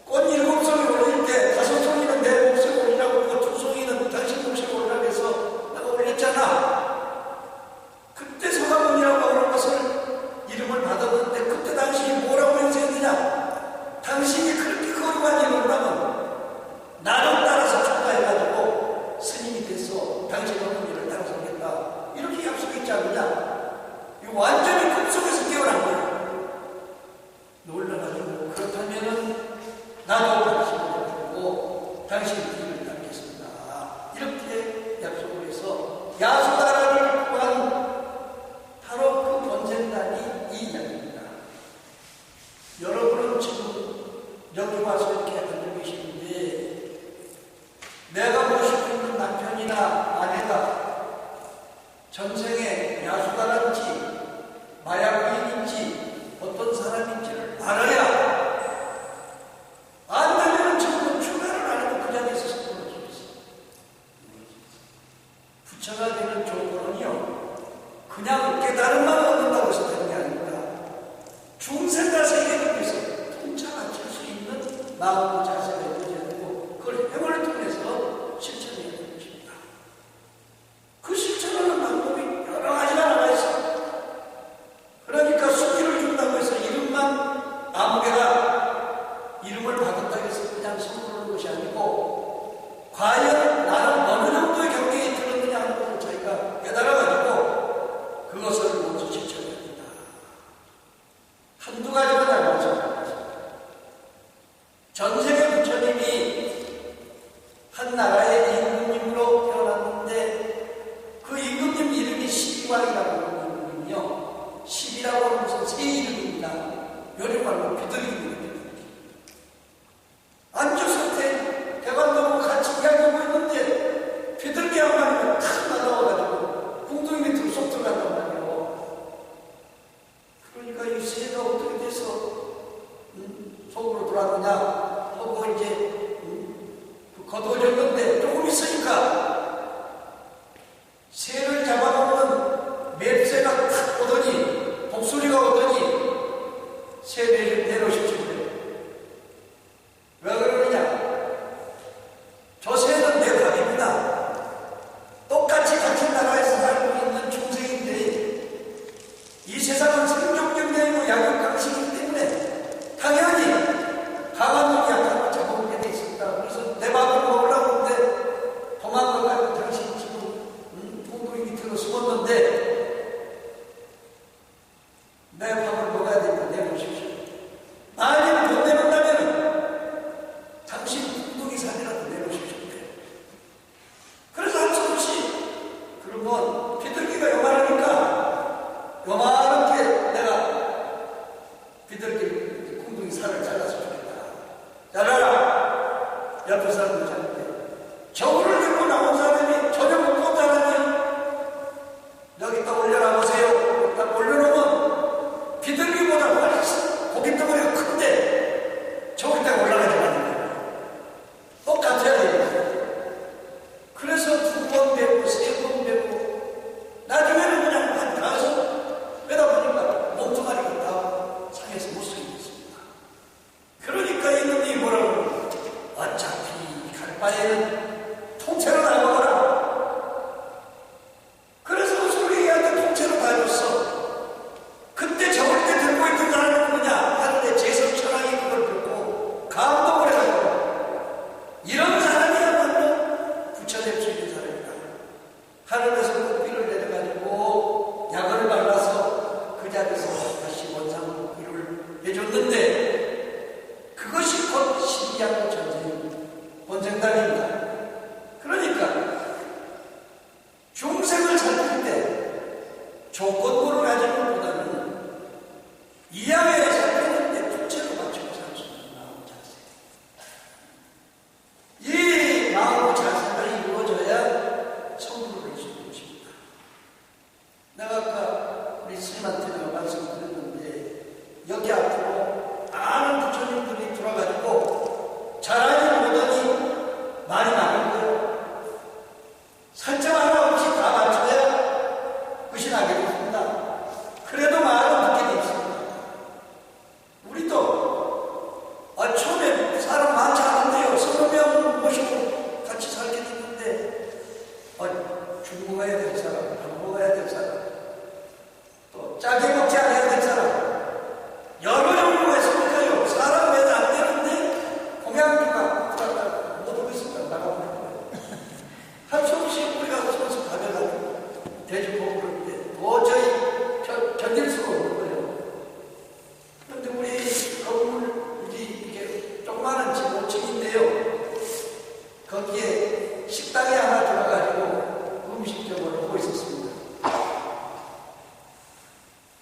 꽃 7송이 올릴 때 5송이는 내 몫에 올리라고 그거 2송이는 당신 몫에 올리라고 해서 내가 올렸잖아. 그때 서가모니라고 하는 것을 이름을 받았는데 그때 당신이 뭐라고 인생했느냐? 당신이 그렇게 거룩한 일을 하면 나를 따라서 축하해가지고 스님이 돼서 당신 어머니를 따라서 하겠다. 이렇게 약속했지 않느냐? 이거 완전히 꿈속에서 깨어난 거야. 놀라가지고 그렇다면은 나도 당신을 믿고 당신의 길을 닦겠습니다. 이렇게 약속을 해서 야수다라를 구한 바로 그 번생단이 이 이야기입니다. 여러분은 지금 여기 와서 이렇게 앉아 과연 나는 어느 정도의 경계에 들었느냐 하는 것을 저희가 깨달아가지고 그것을 모두 지켜야 됩니다. 한두 가지만 알고 있습니다. 전생의 부처님이 한 나라의 임금님으로 태어났는데 그 임금님 이름이 시비왕이라고 하는 임금님이요. 시비라고 하는 것은 새 이름입니다. 요즘말로 비둘기입니다. 앉아서 대관도하고 같이 이야기하고 있는데 비둘기 한 마리가 탁 날아와가지고 궁둥이 밑으로 쏙 들어간단 말이에요. 그러니까 이 새가 어떻게 돼서 속으로 들어왔느냐 하고 이제 거두어졌는데 조금 있으니까 새를 잡아먹는 맵새가 탁 오더니 독수리가 오더니 새 내려오십시오. 왜 그러느냐? 저 새는 내 밥입니다. 똑같이 같은 나라에서 살고 있는 중생인데 이 세상은 생존경쟁이고 약육강식이기 때문에 당연히 강한 놈이 약한 걸 잡아먹게 돼 있습니다. 그래서 내 밥을 먹으려고 하는데 도망가가지고 당신 지금 동굴이 밑으로 숨었는데 내 밥을 먹어야 되니까 내놓으십시오. 만약 못 내놓는다면 당신 궁둥이 살이라도 내놓으십시오. 그래서 할 수 없이 그러면 비둘기가 요만하니까 요만하게 내가 비둘기 궁둥이 살을 잘라서 주겠다. 잘라라. 옆에 사람들 자는데 저울을 들고 나온 사람이 전혀 못 본 사람이 여기 딱 올려놔 보세요. 딱 올려놓으면 비둘기보다 훨씬 고깃덩어리가 큰데 저기 딱 올라가지 않는 거예요. 똑같아야 돼요. 그래서 두 번 배고 세 번 배고 나중에는 그냥 한 다섯 빼다 보니까 몸뚱아리가 다 상해서 못 쓰게 됐습니다. 그러니까 이놈이 뭐라고 그러냐. 어차피 갈 바에는 통째로 다 먹어라. 그래서 그 소리한테 통째로 다 줬어. 그때 저럴 때 들고 있던 사람은 누구냐? 하늘의 제석천왕이 그걸 듣고 감동을 해가지고 이런 사람이야말로 부처될 수 있는 사람이다. 하늘에서 꽃비를 내려가지고 약을 발라서 그 자리에서 다시 원상 복귀를 해줬는데 그것이 곧 시비양 전생 본생단입니다. 그러니까 중생을 살필 때 조건부를 가지는 것보다는 이하에 살피는데 부채로 맞추고 살 수 있는 마음 자세. 이 마음의 자세가 이루어져야 성불을 할 수 있는 것입니다. 내가 아까 우리 스님한테 말씀드렸는데 여기 앞으로 많은 부처님들이 들어가지고 잘하지 못하니 말이 많은 거예요. 살짝 하나 없이 다 맞춰야 끝이 나게 됩니다. 그래도 말은 듣게 돼 있습니다. 우리도 처음에 사람 많지 않은데요. 30명 모시고 같이 살게 됐는데 죽어야 될 사람, 밥 먹어야 될 사람, 또 짜게 먹지 않아야 될 사람 여러 종류가 있으니까요. 사람 매도 안 되는데 공양주가 못 오고 있습니다. 나가버린 거예요. 할 수 없이 우리가 손수 가져가지고 돼지고기 그런데 도저히 견딜 수가 없는 거예요. 그런데 우리 건물 이게 조그마한 집 5층인데요. 거기에 식당이 하나 들어가지고 음식점을 하고 있었습니다.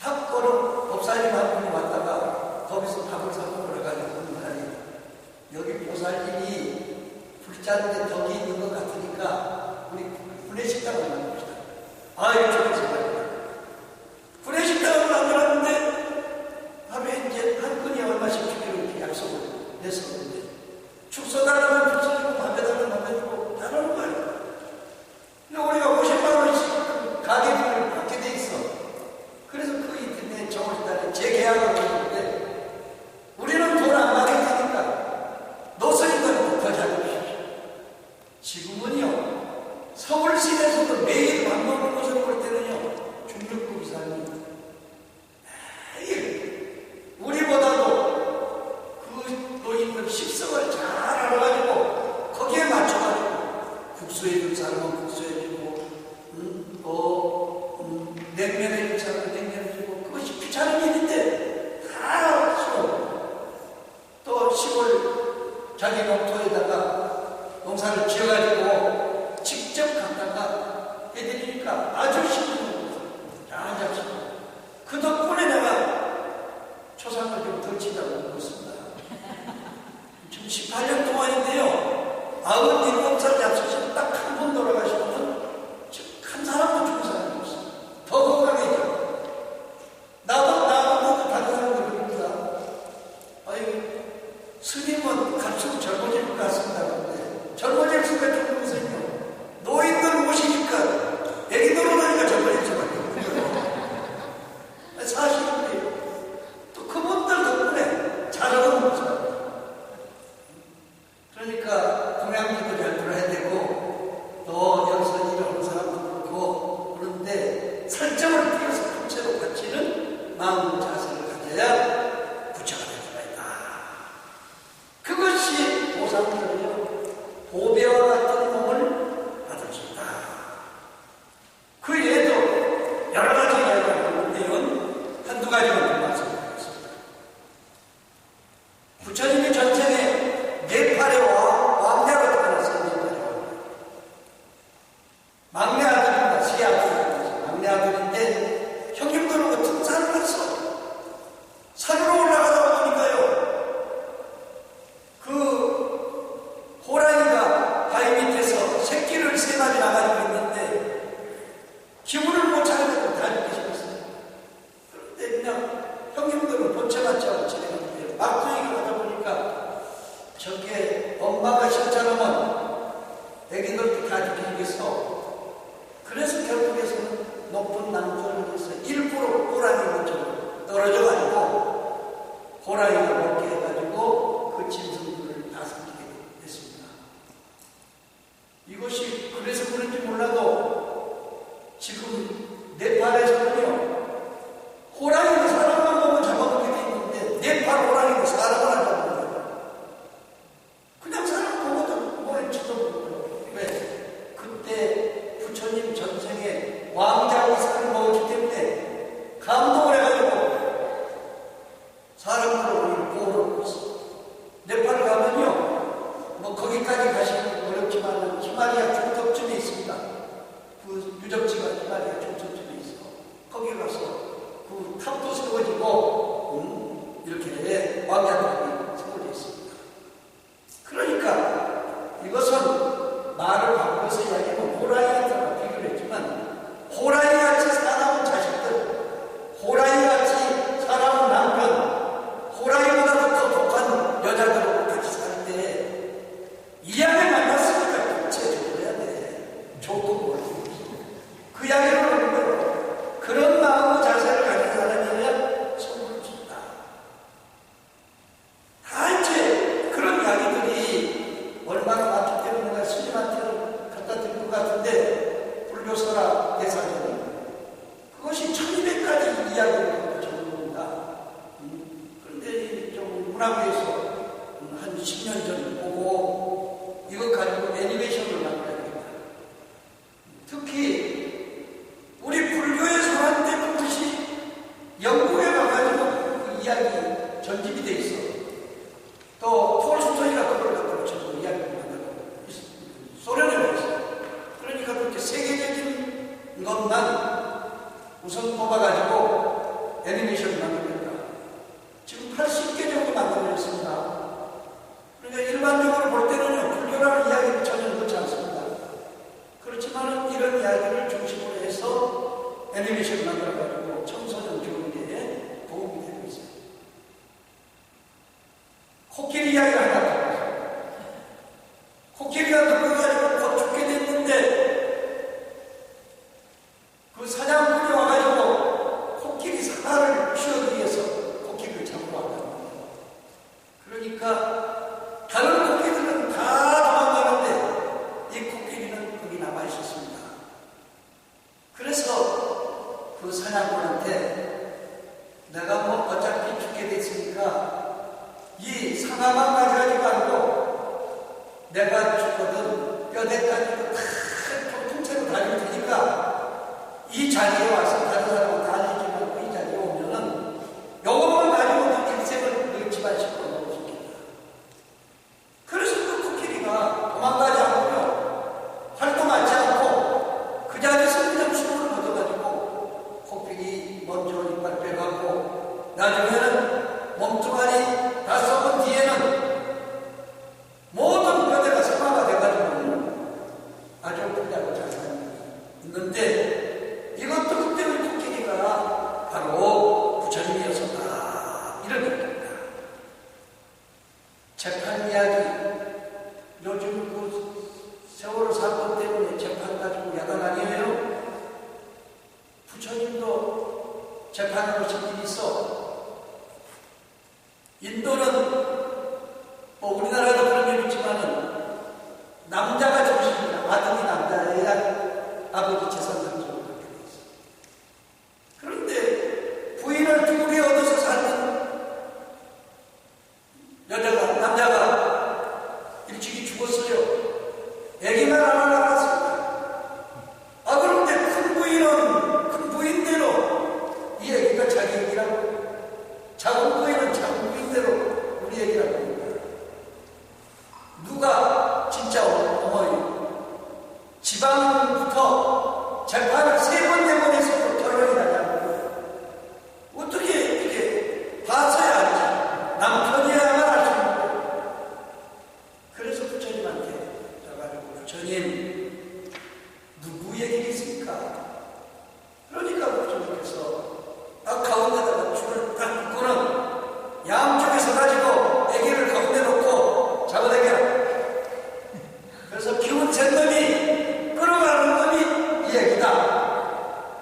탑골은 법사님 한 분이 왔다가 거기서 밥을 사고 그래가지고 어느 날이 여기 보살님이 불자인데 덕이 있는 것 같으니까 우리 구내식당을 만듭시다. 아유 저기서 말이야. 구내식당을 만들었는데 하루에 이제 한 건이 얼마씩 주기로 이렇게 약속을 했었는데 축소 달라면 축소 주고 밥 해달라면 밥 해주고 다른 거예요. 근데 우리가 50만 원씩 가게비를 받게 돼 있어. 그래서 그 이듬해 정월달에 재계약을 했는데 우리는 돈 안 받을 테니까 노선인들은 더 잘해주십시오. 지금은요 서울시내에서도 매일 밥 먹는 곳을 볼 때는요 중력급 이상이 매일 우리보다도 그 노인들 식성을 잘 알아가지고 거기에 맞춰가지고 사람은 복수해주고, 냉면해줄 사람은 냉면해주고, 그것이 귀찮은 일인데 다 싫어. 또 시골 자기 농토에다가 농사를 지어가지고 직접 갖다가 해드리니까 아주 싫은 거야. 아주 싫어. 그 덕분에 내가 초상을 좀 덜 치다고 그렇습니다. 지금 18년 동안인데요. 97살 잡수시면 딱 한 번 돌아가시면 지금 한 사람도 죽은 사람이 없어요. 더 건강해져. 나도 다른 사람들 그럽니다. 아유, 스님은 갈수록 젊어질 것 같습니다. 그런데 젊어질 수가 좀 없으니까 노인들 오시니까 애기 노릇하니까 젊어질 수밖에 없어요. 사실은 또 그분들 덕분에 잘하는 거죠. 그러니까 동양인도 잘 들어야 되고 또 여기서 일하는 사람도 그렇고 그런데 설정을 띄어서 부채로 바치는 마음 자세를 가져야 부처가 될 수가 있다. 그것이 보상들이요. 보배와 같은 몸을 받을 수 있다. 그 외에도 여러 가지 이야기가 있는데요. 한두 가지만 말씀드리겠습니다. 부처님이 전생에 네팔의 왕자로 태어났습니다. 막내 아들입니다. 시아들. 막내 아들인데 형님들하고 등산을 했어. 산으로 올라가다 보니까요. 그 호랑이가 바위 밑에서 새끼를 3마리 나가지고 있는데 기분을 못 차리고 다 죽게 싶었어요. 그런데 그냥 형님들은 본체맞지 않고 진행하는데 막둥이가 가다 보니까 저게 엄마가 싫잖아만 애기들도 다 죽이겠어. 그래서 결국에서는 높은 난소를 해서 일부러 호랑이 것처럼 떨어져가지고 호랑이가 먹게 해가지고 그 짐승들을 다 삼키게 됐습니다. 이것이 그래서 그런지 몰라도 지금 네팔에서는요 호랑이는 사람만 보면 잡아먹게 돼 있는데 네팔 호랑이는 사람을 안 잡아먹어요. 그냥 사람 보고도 모를지도 모르고. 왜? 그때 부처님 전생에 왕자 의사를 먹었기 때문에 감동을 해가지고 사람들을 우리를 보호하고 있어. 네팔 가면요 뭐 거기까지 가시면 어렵지만 히말라야 중턱쯤에 있습니다. 그 유적지가 히말라야 중턱쯤에 있어. 거기 가서 그 탑도 세워지고 이렇게 왕자탑이 세워져 있습니다. 그러니까 이것은 말을 바꿔서 이야기하면 호랑이한테 비교를 했지만 호랑이같이 살아온 자식들, 호랑이같이 살아온 남편, 호랑이보다도 더 독한 여자들하고 같이 살 때 이야기 만났으니까 구체적으로 해야 돼. 좋고 모르고 그 이야기를 하는 거예요. 그런 마음의 자세를 가진 사람이면 선물을 준다. 다 이제 그런 이야기들이 얼마나 많기 때문에 내가 스님한테는 갖다 드릴 것 같은데 불교서라 대사는 그것이 1200가지 이야기를 갖고 적은 겁니다. 그런데 좀 문화부에서 한 10년 전 보고 이것 가지고 애니메이션을 만들어야 됩니다. 특히 우리 불교의 소란된 것이 영국에 가가지고 그 이야기 전집이 돼 있어. 또 톨스토이가 그걸 갖고 전부 이야기를 만들고 있습니다. 소련에 가 있어. 그러니까 그렇게 세계적인 것만 우선 뽑아가지고 애니메이션을 만듭니다. 지금 80개 정도 만들어졌습니다. 그러니까 일반적으로 볼 때는요, 불교라는 이야기를 전혀 넣지 않습니다. 그렇지만 이런 이야기를 중심으로 해서 애니메이션을 만들어가지고 청소년 교육에 도움이 되고 있어요. 코끼리 이야기가 하나 더 있어요. 코끼리가 늙어가지고 곧 죽게 됐는데 그 사냥꾼이 와가지고 코끼리 살을 키우기 위해서 코끼리를 잡으러 왔다는 거예요. 그러니까 다른 코끼리들은 다 도망가는데 이 코끼리는 거기 남아있었습니다. 그래서 그 사냥꾼한테 내가 뭐 어차피 죽게 됐으니까 이 상아만 가져가지 말고 내가 죽거든 뼈대까지도 다 데서 다닐 테니까 이 자리에 와서 다른 사람은 다니지 말고 이 자리에 오면은 요것만 가지고도 일생을 늙지만 싶어 놓을 수 있겠다. 그래서 그 코끼리가 도망가지 않고요, 활동하지 않고 그 자리에서 그냥 숨을 거둬가지고 코끼리 먼저 이빨 빼가고 나중에는 몸뚱아리 다 썩은 뒤에는 모든 뼈대가 성화가 돼가지고 아주 풍자고 잘 사는 있는데, 이것도 그때 우리 코끼리가 바로 부처님이었었다, 이런 겁니다. 재판 이야기, 요즘 그 세월호 사건 때문에 재판 가지고 야단 아니에요? 부처님도 재판으로 진 일이 있어. 인도는 우리나라도 그런 일 있지만은 남자가 중심이야. 아들이 남자애야 아버지 재산상속을 받게 돼 있어. 그런데 부인을 둘이 얻어서 사는 남자가 일찍이 죽었어요. 애기만 하나 낳았습니다. 그런데 큰 부인대로 이 애기가 자기 애기라고, 작은 부인은 작은 부인대로 우리 애기라고 합니다. 누가 진짜 어머니? 지방부터 재판을 3번, 4번에서 결론이 나냐고. 어떻게 이게 봐서야 알지. 남편이야만 알 수 있는 거예요. 그래서 부처님한테 가가지고, 부처님 누구 얘기겠습니까? 그러니까 부처님께서 가운데다가 줄을 딱 묶고는 양쪽에서 가지고 애기를 가운데 놓고 잡아당겨. 그래서 기운 센 놈이 끌어가는 놈이 이 얘기다,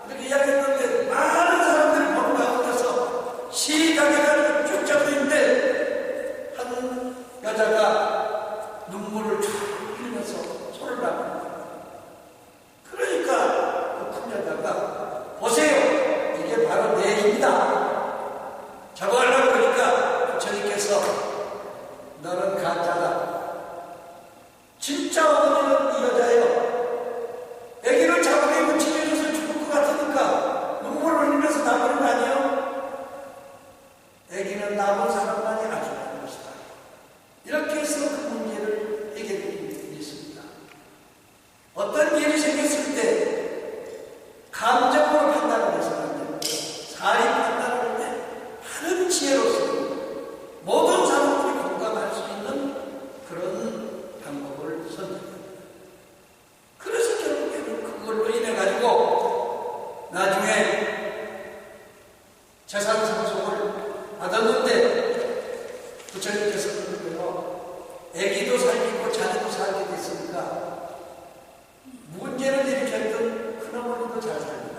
이렇게 이야기했는데, 많은 사람들이 보는 가운데서 시각해가지고 쭉 잡고 있는데 한 여자가 눈물을 쭉 흘리면서 손을 놔줍니다. 그러니까 그 큰 여자가, 보세요, 이게 바로 내 힘이다. 잡아가려고 그러니까 부처님께서 너는 가짜다. 진짜 어머니는 이 여자예요. 애기를 잡아내고 집에서 죽을 것 같으니까 눈물을 흘리면서 나가는 거 아니에요? 애기는 남은 사람만이 아주라는 것이다. 이렇게 해서 그 문제를 해결해 있습니다. 어떤 일이 생겼을 때 감정으로 판단을 해서는 안 됩니다. 사리 판단을 할 때 하는 지혜로서 모든 사람들이 공감할 수 있는 그런 방법을 선택합니다. 그래서 결국에는 그걸로 인해가지고 나중에 재산 상속을 받았는데, 부처님께서 그러고요, 애기도 살리고 자네도 살게 됐으니까 문제를 일으켰던 큰어머니도 잘 살리라.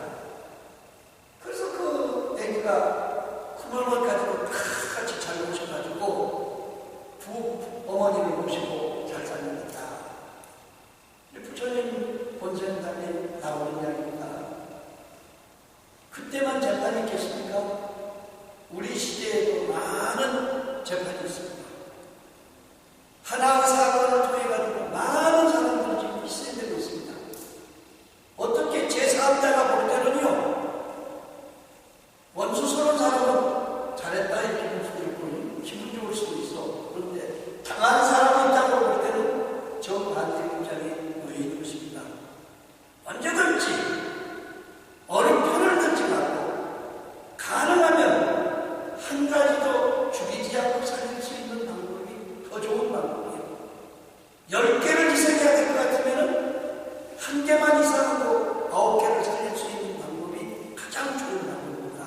그래서 그 애기가 큰어머니 가지고 다 같이 잘 모셔가지고 두 어머니를 모시고 잘 살렸다. 부처님 본생담에 나오는 이야기입니다. 그때만 재판이 있겠습니까? 우리 시대에도 많은 재판이 있습니다. 하나의 사건을 통해가지고 많은 사람들이 지금 희생되고 있습니다. 어떻게 제3자가 볼 때는요, 원수 서는 사람은 잘했다 이렇게 볼 수도 있고 기분 좋을 수도 있어. 그런데 당한 사람 입장으로 볼 때는 정반대 입장에 놓여 있는 것입니다. 언제든지 어느 편을 듣지 말고 가능하면 한 가지도 죽이지 않고 살릴 수 있는 방법이 더 좋은 방법이에요. 10개를 희생해야 될 것 같으면 1개만 이상으로 9개를 살릴 수 있는 방법이 가장 좋은 방법입니다.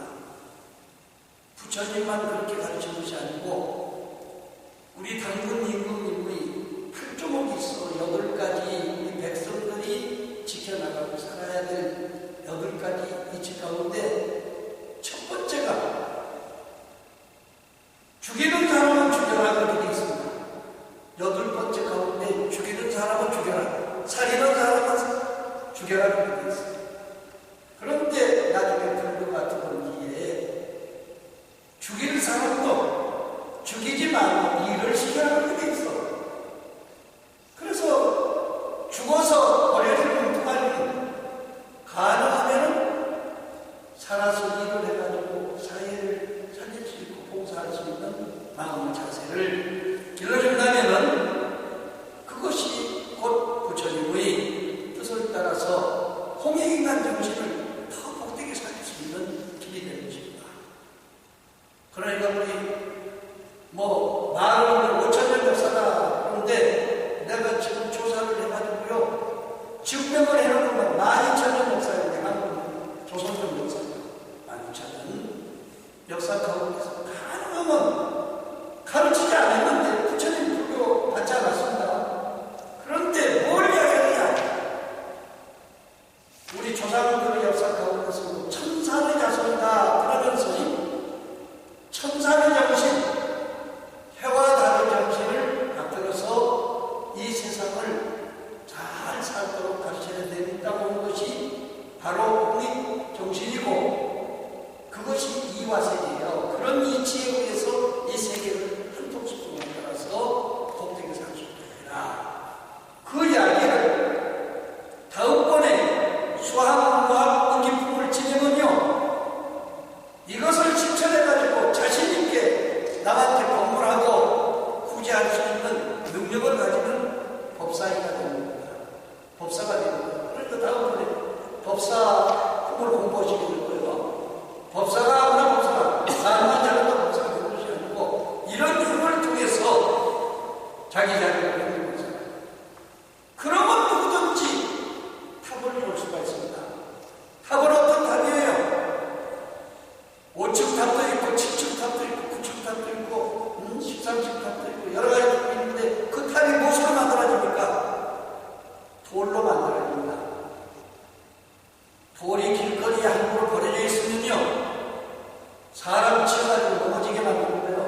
부처님만 그렇게 가르친 것이 아니고 우리 당군 임금님의 8조목이 있어 8가지 우리 백성들이 지켜나가고 살아야 될 8가지 이치 가운데 첫 번째가 죽이는 사람은 죽여라고 되어 있습니다. 8번째 가운데 죽이는 사람은 죽여라, 살리는 사람은 죽여라고 되어 있습니다. 그런데 나중에 불교가 들어온 뒤에 죽일 사람도 죽이지 말고 일을 시켜라고 되어 있어. 그래서 죽어서 버려진 뭉뚱아리는 바로 국립 정신이고 그것이 이화세계예요. 그런 이치에 의해서 이 세계를 한 통수통에 따라서 복되게 살 수 있다. 그 이야기를 다음번에 수학과학 의기품을 진행은요, 이것을 실천해가지고 자신있게 남한테 법문하고 구제할 수 있는 능력을 가지는 법사위가 되는 겁니다. 법사가 되는 거예요. 그러니까 다음번에 법사 꿈을 공부하시게 될 거예요. 법사가 아무나 법사가, 사람만 잘하면 법사가 되는 것이 아니고 이런 힘을 통해서 자기 자리를 하는 거죠. 그러면 누구든지 탑을 이룰 수가 있습니다. 탑은 어떤 탑이에요? 5층 탑도 있고 7층 탑도 있고 9층 탑도 있고 13층 탑도 있고 여러 가지 탑이 있는데 그 탑이 무엇으로 만들어집니까? 돌로 만들어집니다. 돌이 길거리에 함부로 버려져 있으면요, 사람 치어가지고 넘어지게 만드는 거예요.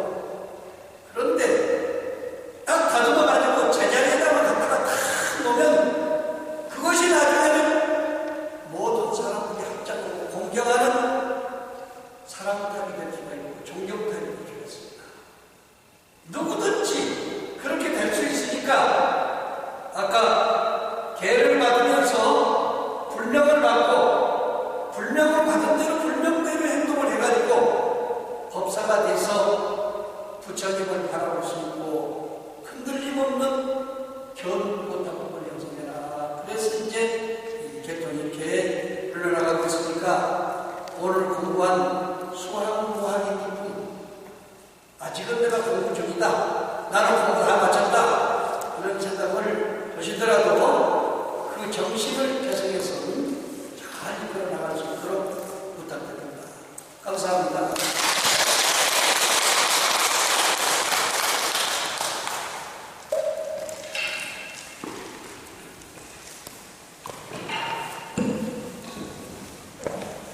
그런데 딱 다듬어가지고 제자리에다가 갖다가 탁 놓으면 그것이 나중에는 모든 사람들이 합작하고 공경하는 사랑탑이 될 수가 있고 존경탑이 될 수가 있습니다. 누구든지 그렇게 될 수 있으니까 아까 계를 받으면서 불명을 받고 불명을 받은 대로 불명대로 행동을 해가지고 법사가 돼서 부처님을 바라볼 수 있고 흔들림 없는 견고탑을 형성해라. 그래서 이제 이 개통이 이렇게 흘러나가고 있으니까 오늘 공부한 수학무학의 깊음, 아직은 내가 공부 중이다, 나는 공부 다 마쳤다, 이런 생각을 하시더라도 그 정신을 개성해서는 잘 이끌어 나갈 수 있도록 부탁드립니다. 감사합니다.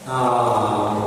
아...